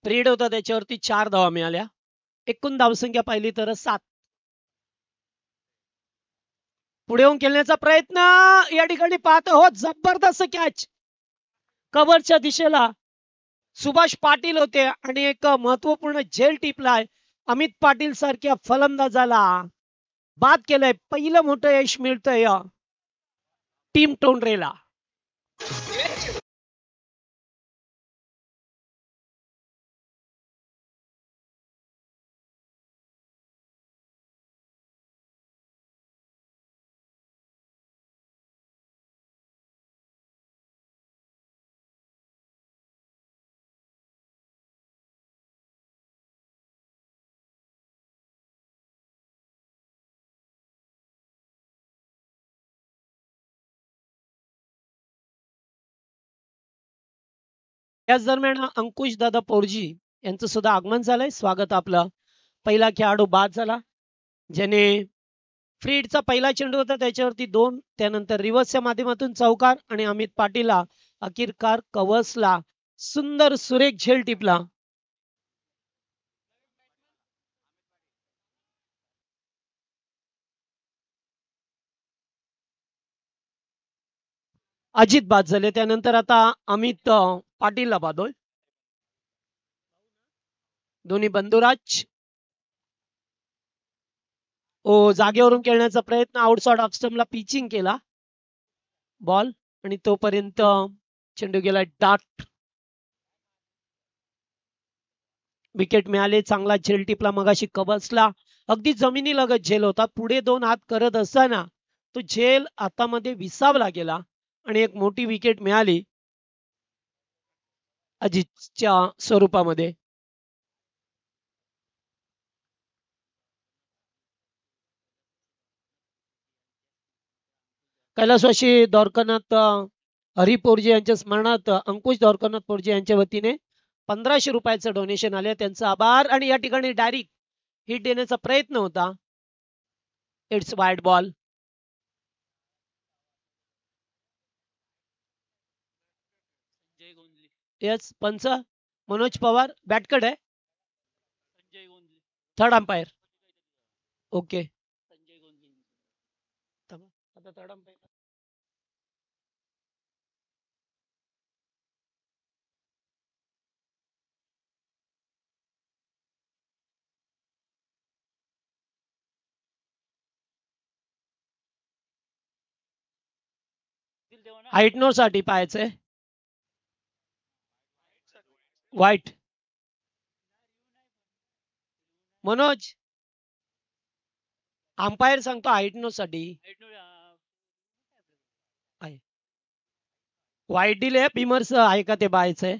रीड होता त्याच्यावरती 4 धावा मिळाल्या. एकूण धावसंख्या पाहिली तर 7. पुढे येऊन खेळण्याचा प्रयत्न या ठिकाणी पाहतो हो, जबरदस्त कॅच. कव्हरच्या दिशेला सुभाष पाटील होते आणि एक महत्वपूर्ण झेल टिपलाय. अमित पाटील सारख्या फलंदाजाला बाद केलंय. पहिलं मोठं यश मिळतंय टीम टोंडरेला. याच दरम्यान अंकुश दादा पोरजी यांचं सुद्धा आगमन झालंय. स्वागत आपलं. पहिला खेळाडू बाद झाला, ज्याने फ्रीडचा पहिला चेंडू होता त्याच्यावरती 2, त्यानंतर रिव्हर्सच्या माध्यमातून चौकार आणि अमित पाटीलला अखेरकार कव्हर्सला सुंदर सुरेख झेल टिपला. अजित बाद झाले. त्यानंतर आता अमित पाटीलला बादोय. दोन्ही बंधुराज जागेवरून खेळण्याचा प्रयत्न, आउटसाइड ऑफ स्टंपला पिचिंग केला. बॉल आणि तोपर्यंत चेंडू गेला डॉट. विकेट मिळाले. चांगला झेल टिपला मगाशी कबसला. अगदी जमिनीलगत झेल होता. पुढे 2 हात करत असताना तो झेल हातामध्ये विसावला गेला आणि एक मोठी विकेट मिळाली अजितच्या स्वरूपामध्ये. कैलासवासी द्वारकानाथ हरी पोरजे यांच्या स्मरणार्थ अंकुश द्वारकानाथ पोरजे यांच्या वतीने 1500 रुपयाचं डोनेशन आले. त्यांचा आभार. आणि या ठिकाणी डायरेक्ट हिट देण्याचा प्रयत्न होता. It's wide ball. यस पंच मनोज पवार बॅटकड आहे. Third umpire. ओके आता थर्ड अंपायर. हाईटनोर साठी पाहायचंय. वाईट. मनोज अंपायर सांगतो हाईटनोर साठी. वाईट दिले. बिमर्स आहे का ते पाहायचंय.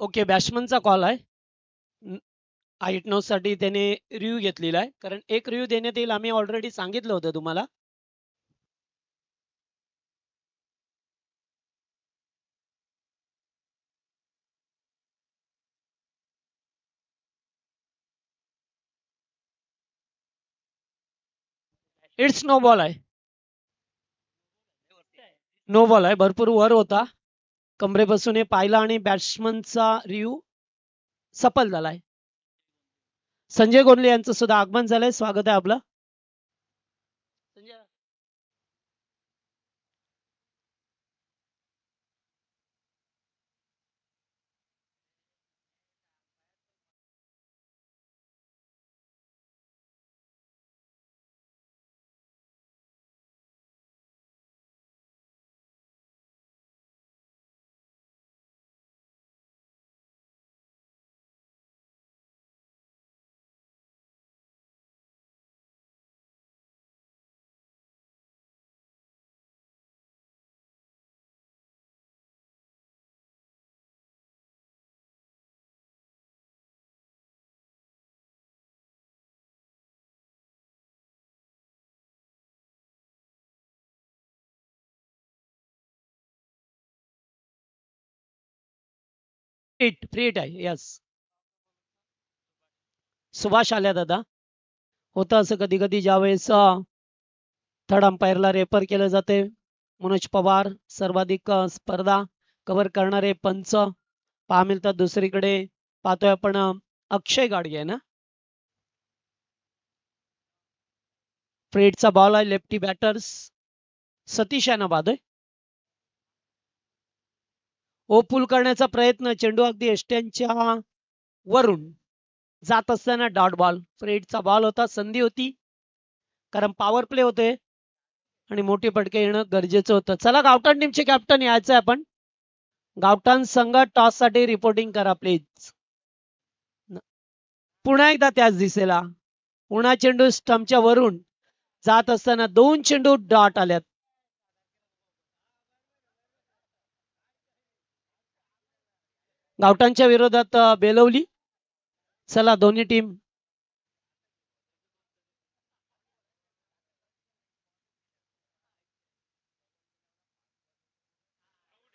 ओके बॅट्समनचा कॉल आहे. हाईटनोर साठी त्याने रिव्ह्यू घेतलेला आहे. कारण एक रिव्ह्यू देण्यात येईल. आम्ही ऑलरेडी सांगितलं होतं तुम्हाला. इट्स नो बॉल आहे. नो बॉल आहे. भरपूर वर होता. कमरेपासून हे पाहिला आणि बॅट्समनचा रिव्ह्यू सफल झालाय. संजय गोंधळे यांचं सुद्धा आगमन झालंय. स्वागत आहे आपलं. फ्री हिट आहे. यस सुभाष आल्या दादा. होतं असं कधी कधी ज्यावेळेस थर्ड अंपायरला रेफर केलं जाते. मनोज पवार सर्वाधिक स्पर्धा कव्हर करणारे पंच पहा मिळतात. दुसरीकडे पाहतोय आपण अक्षय गाडगे आहे ना. फ्रेडचा बॉल आहे. लेफ्टी बॅटर्स सतीश आहे ना बादोय. ओ पुल करण्याचा प्रयत्न. चेंडू अगदी एष्ट्यांच्या वरून जात असताना डॉट बॉल. फ्रेडचा बॉल होता. संधी होती कारण पॉवर प्ले होते आणि मोठी फटके येणं गरजेचं होतं. चला गावठाण टीमचे कॅप्टन यायचंय आपण. गावठाण संघ टॉस साठी रिपोर्टिंग करा प्लीज. पुन्हा एकदा त्याच दिसेला. पुन्हा चेंडू स्टंपच्या वरून जात असताना 2 चेंडू डॉट आल्यात. गावठाणच्या विरोधात बेलवली. चला दोन्ही टीम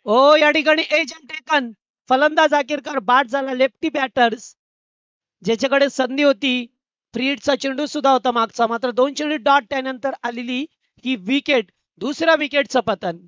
ओ या ठिकाणी एजंट टेकन. फलंदाज आकिरकार बाद झाला. लेफ्टी बॅटर्स ज्याच्याकडे संधी होती. फ्री हिटचा चेंडू सुद्धा होता मागचा, मात्र 2 चेंडू डॉट त्यानंतर आलेली ही विकेट. दुसऱ्या विकेटचं पतन.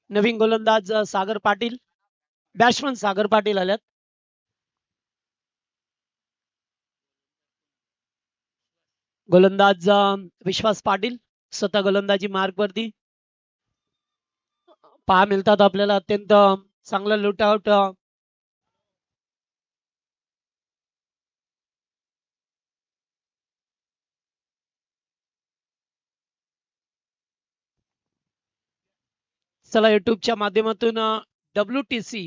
नवीन गोलंदाज सागर पाटील, बॅट्समन सागर पाटील आल्यात. गोलंदाज विश्वास पाटील स्वतः गोलंदाजी मार्ग वरती. पहा मिळतात आपल्याला अत्यंत चांगला लुटआउट. चला युट्यूबच्या माध्यमातून WTC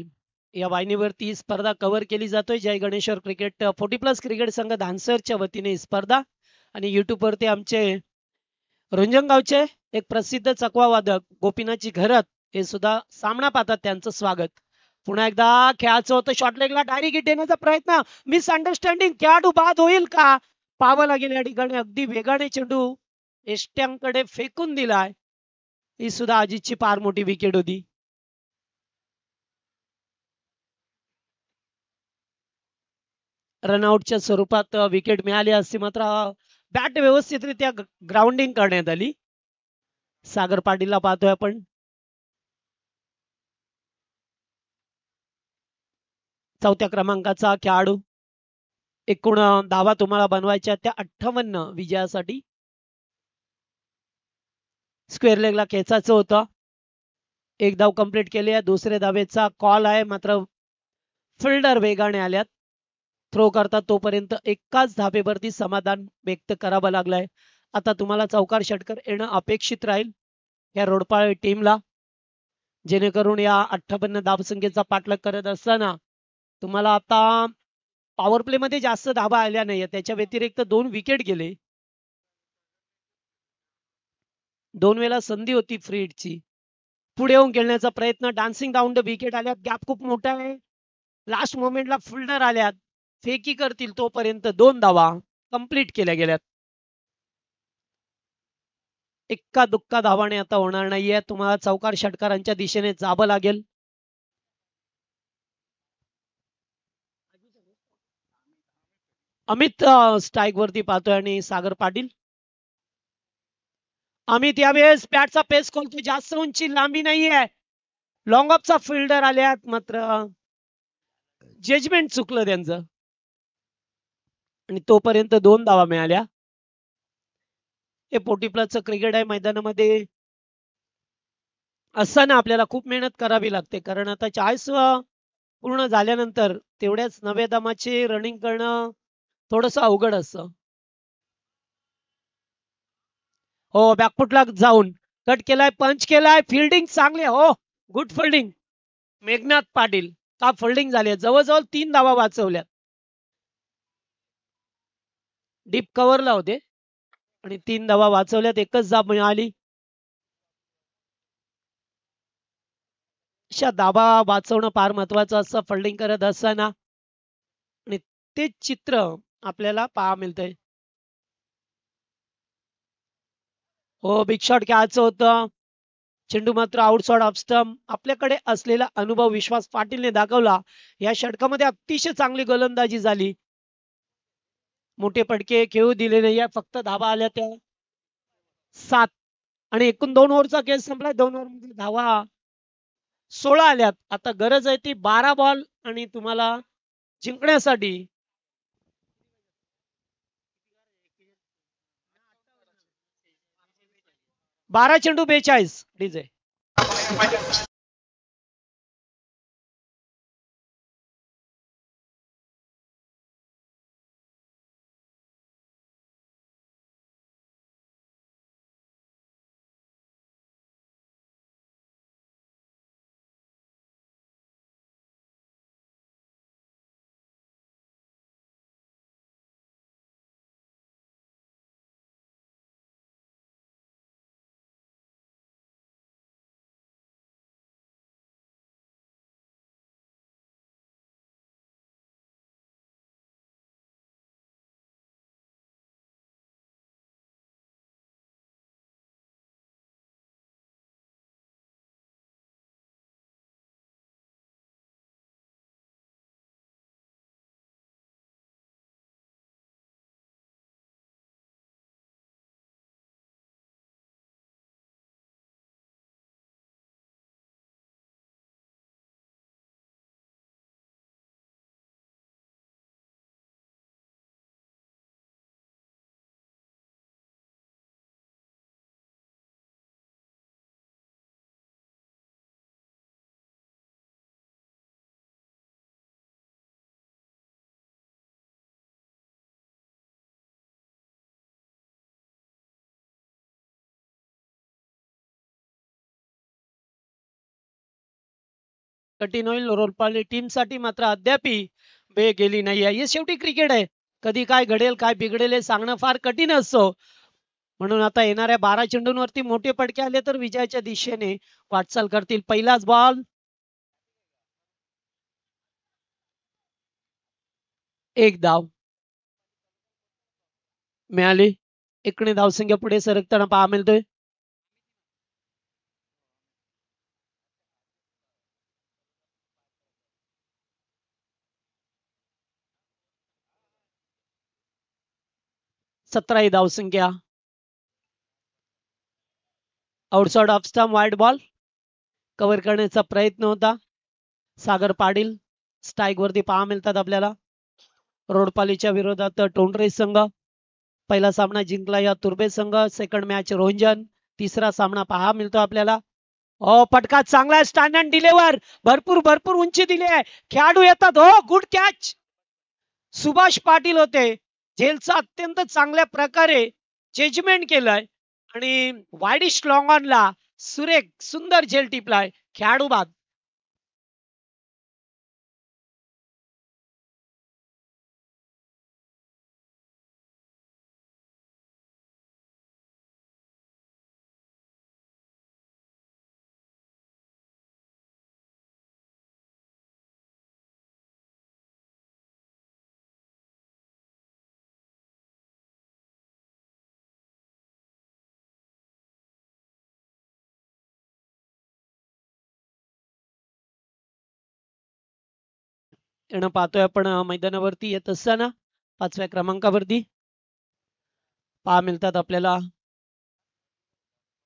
या वाहिनीवरती ही स्पर्धा कव्हर केली जातोय. जय गणेश्वर क्रिकेट 40+ क्रिकेट संघ धानसरच्या वतीने ही स्पर्धा. आणि युट्यूब वरती आमचे रुंजनगावचे एक प्रसिद्ध चकवा वादक गोपीनाथजी घरत हे सुद्धा सामना पाहतात. त्यांचं स्वागत. पुन्हा एकदा खेळाचं होतं. शॉर्ट लेगला डायरेक्ट हिट देण्याचा प्रयत्न. Miss understanding. खेळाडू बाद होईल का? पाहावं लागेल या ठिकाणी. अगदी वेगाने चेंडू एष्ट्यांकडे फेकून दिलाय. ही सुद्धा अजितची फार मोठी विकेट होती. रनआउटच्या स्वरूपात विकेट मिळाली असती, मात्र बॅट व्यवस्थितरित्या ग्राउंडिंग करण्यात आली. सागर पाटीलला पाहतोय आपण. चौथ्या क्रमांकाचा खेळाडू. एकूण धावा तुम्हाला बनवायच्या त्या 58 विजयासाठी. स्क्वेअर लेगला खेचायचं होतं. एक धाव कंप्लीट केली आहे. दुसऱ्या धावेचा कॉल आहे, मात्र फिल्डर वेगाने आल्यात. थ्रो करतात तोपर्यंत एकाच धाबेवरती समाधान व्यक्त करावं लागलंय. आता तुम्हाला चौकार षटकर येणं अपेक्षित राहील या रोडपाळ टीमला, जेणेकरून या 58 धावसंख्येचा पाठलाग करत असताना तुम्हाला आता पॉवर प्ले मध्ये जास्त धाबा आल्या नाही. त्याच्या व्यतिरिक्त 2 विकेट गेले. 2 वेळा संधी होती फ्री हिटची. पुढे येऊन खेळण्याचा प्रयत्न. डान्सिंग राऊंड विकेट आल्यात. गॅप खूप मोठा आहे. लास्ट मोमेंटला फिल्डर आल्यात. फेकी करतील तोपर्यंत 2 धावा कंप्लीट केल्या गेल्यात. एक्का दुक्का धावाने आता होणार नाहीये. तुम्हाला चौकार षटकारांच्या दिशेने जावं लागेल. अमित स्ट्राईक वरती पाहतोय आणि सागर पाटील. अमित यावेळेस बॅटचा पेस खोलतो. जास्त उंची लांबी नाहीये. लॉंग ऑफचा फिल्डर आल्यात, मात्र जजमेंट चुकलं त्यांचं आणि तोपर्यंत 2 धावा मिळाल्या. हे 40+ क्रिकेट आहे. मैदानामध्ये असताना आपल्याला खूप मेहनत करावी लागते, कारण आता 40 पूर्ण झाल्यानंतर तेवढ्याच नव्या दमाचे रनिंग करणं थोडस अवघड असतं. हो, बॅकफुटला जाऊन कट केलाय, पंच केलाय. फिल्डिंग चांगली. हो, गुड फिल्डिंग. मेघनाथ पाटील का फिल्डिंग झाली. जवळजवळ 3 धावा वाचवल्यात. डीप कव्हरला होते आणि 3 धावा वाचवल्यात. एकच धाव मिळाली. अशा धावा वाचवणं फार महत्वाचं असतं फिल्डिंग करत असताना, आणि ते चित्र आपल्याला पाहा मिळतंय. हो, बिग शॉट खेळायचं होतं. चेंडू मात्र आउटसाइड ऑफ स्टंप. आपल्याकडे असलेला अनुभव विश्वास पाटीलने दाखवला. या षटकामध्ये अतिशय चांगली गोलंदाजी झाली. मोठे फटके खेळू दिले नाही आहे. फक्त धावा आल्या त्या 7 आणि एकूण 2 ओव्हरचा खेळ संपला. 2 ओव्हरमध्ये धावा 16 आल्यात. आता गरज आहे ती 12 बॉल आणि तुम्हाला जिंकण्यासाठी 12 चेंडू 42 डीजे. कठीण होईल रोलपाली टीमसाठी मात्र अद्यापही वेळ गेली नाही आहे. हे शेवटी क्रिकेट आहे. कधी काय घडेल काय बिघडेल हे सांगणं फार कठीण असतं. म्हणून आता येणाऱ्या 12 चेंडूंवरती मोठे फटके आले तर विजयाच्या दिशेने वाटचाल करतील. पहिलाच बॉल एक धाव मिळाली. एकने धावसंख्या पुढे सरकताना पहा मिळतोय. सतराही धावसंख्या. Outside off stump wide ball cover करण्याचा प्रयत्न होता. सागर पाटील स्ट्राईक वरती पहा मिळतात आपल्याला. रोडपालीच्या विरोधात टोंडरे संघ पहिला सामना जिंकला या तुर्बे संघ. सेकंड मॅच रोंजन. तिसरा सामना पहा मिळतो आपल्याला. फटका चांगला स्टँड अँड डिलेवर भरपूर भरपूर उंची दिली आहे. खेळाडू येतात. गुड कॅच सुभाष पाटील होते. झेलचा अत्यंत चांगल्या प्रकारे जजमेंट केलंय आणि वाईडिश लॉंग ऑनला सुरेख सुंदर झेल टिपलाय. खेळाडू बाद. येणं पाहतोय आपण मैदानावरती येत असताना 5व्या क्रमांकावरती पहा मिळतात आपल्याला.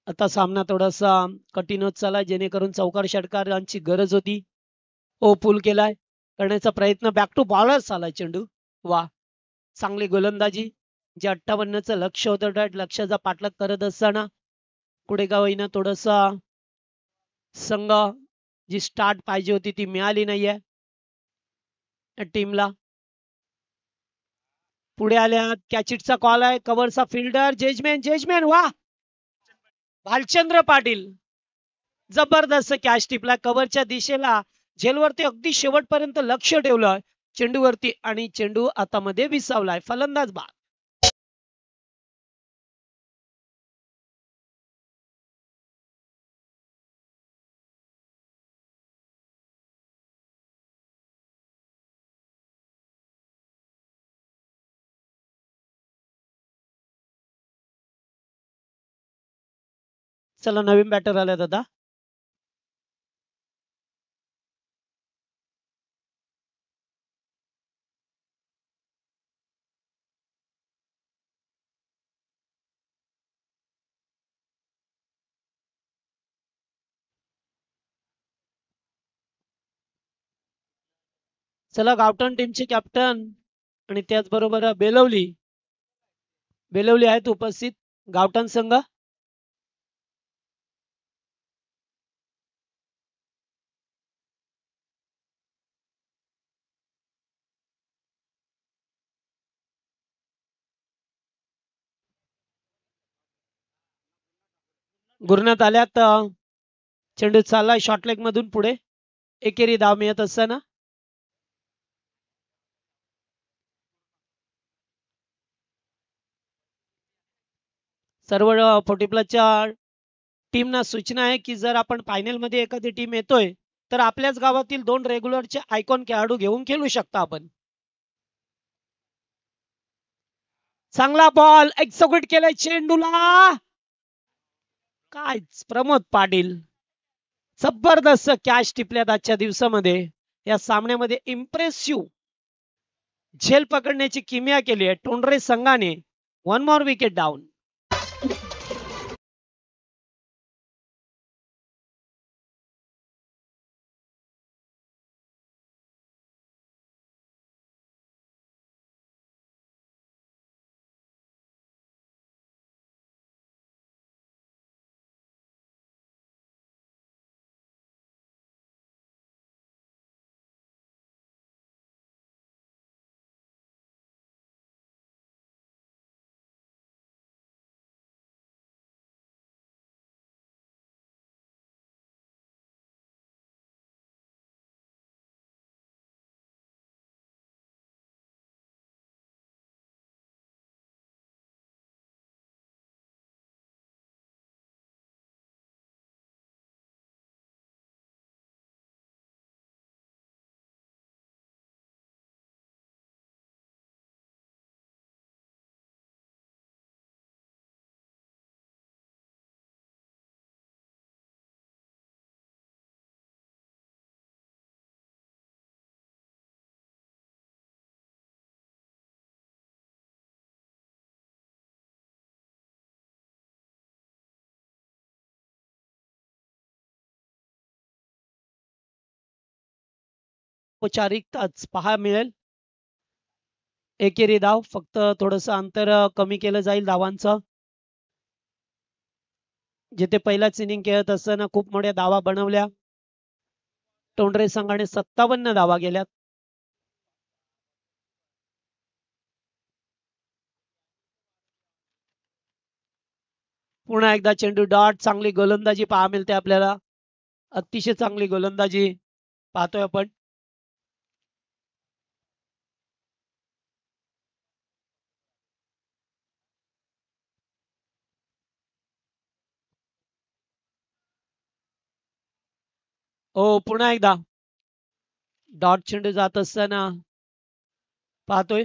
आता सामना थोडासा कठीण होत चालला जेणेकरून चौकार षटकारांची गरज होती. पूल केलाय करण्याचा प्रयत्न. बॅक टू बॉलर्स आलाय चेंडू. वा चांगली गोलंदाजी. जे 58चं लक्ष होतं त्या लक्षाचा पाठलाग करत असताना पुढे का होईना थोडसा संघ जी स्टार्ट पाहिजे होती ती मिळाली नाहीये टीमला. पुढे आल्या कॅचिटचा कॉल आहे. कव्हरचा फिल्डर जजमेंट जजमेंट वा भालचंद्र पाटील जबरदस्त कॅच टिपला. कव्हरच्या दिशेला झेलवरती अगदी शेवटपर्यंत लक्ष ठेवलं चेंडूवरती आणि चेंडू आता मध्ये विसावलाय. फलंदाज बाद. चला नवीन बॅटर आल्यात आता. चला गावठण टीमचे कॅप्टन आणि त्याचबरोबर बेलवली आहेत उपस्थित गावठण संघ. गुरण्यात आल्यात. चेंडू चाललाय शॉर्ट लेग मधून पुढे. एकेरी धाव मिळत असताना सर्व 40+ टीमना सूचना आहे की जर आपण फायनल मध्ये एखादी टीम येतोय तर आपल्याच गावातील 2 रेग्युलरचे आयकॉन खेळाडू घेऊन खेळू शकता आपण. चांगला बॉल एक्झिक्यूट केलाय चेंडूला. काय प्रमोद पाटील जबरदस्त कॅच टिपल्यात आजच्या दिवसामध्ये. या सामन्यामध्ये इम्प्रेसिव्ह झेल पकडण्याची किमया केली आहे टोंडरे संघाने. 1 मोर विकेट डाऊन. औपचारिकताच पहा मिळेल. एकेरी धाव फक्त थोडस अंतर कमी केलं जाईल धावांचं. जिथे पहिलाच इनिंग खेळत असताना खूप मोठ्या धावा बनवल्या. टोंडरे संघाने 57 धावा गेल्यात. पुन्हा एकदा चेंडू डॉट. चांगली गोलंदाजी पहा मिळते आपल्याला. अतिशय चांगली गोलंदाजी पाहतोय आपण. हो पुन्हा एकदा डॉट चेंडू जात असताना पाहतोय.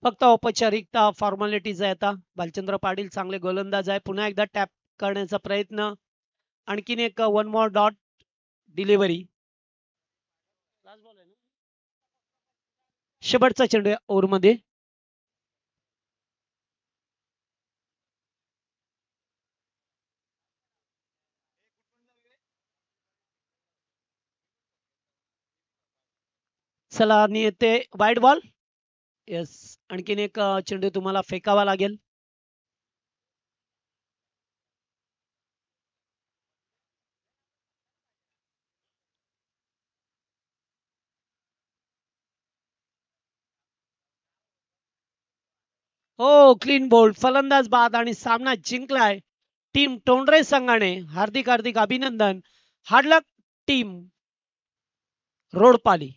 फक्त औपचारिकता फॉर्मॅलिटीज आहे आता. भालचंद्र पाटील चांगले गोलंदाज आहे. पुन्हा एकदा टॅप करण्याचा प्रयत्न. आणखीन एक 1 मोर डॉट डिलिव्हरी. शेवटचा चेंडू ओव्हर मध्ये. चला आणि येते वाईड बॉल. येस आणखीन एक चेंडू तुम्हाला फेकावा लागेल. हो क्लीन बोल्ड. फलंदाज बाद आणि सामना जिंकलाय टीम टोंडरे संघाने. हार्दिक हार्दिक अभिनंदन. हार्ड लक टीम रोडपाली.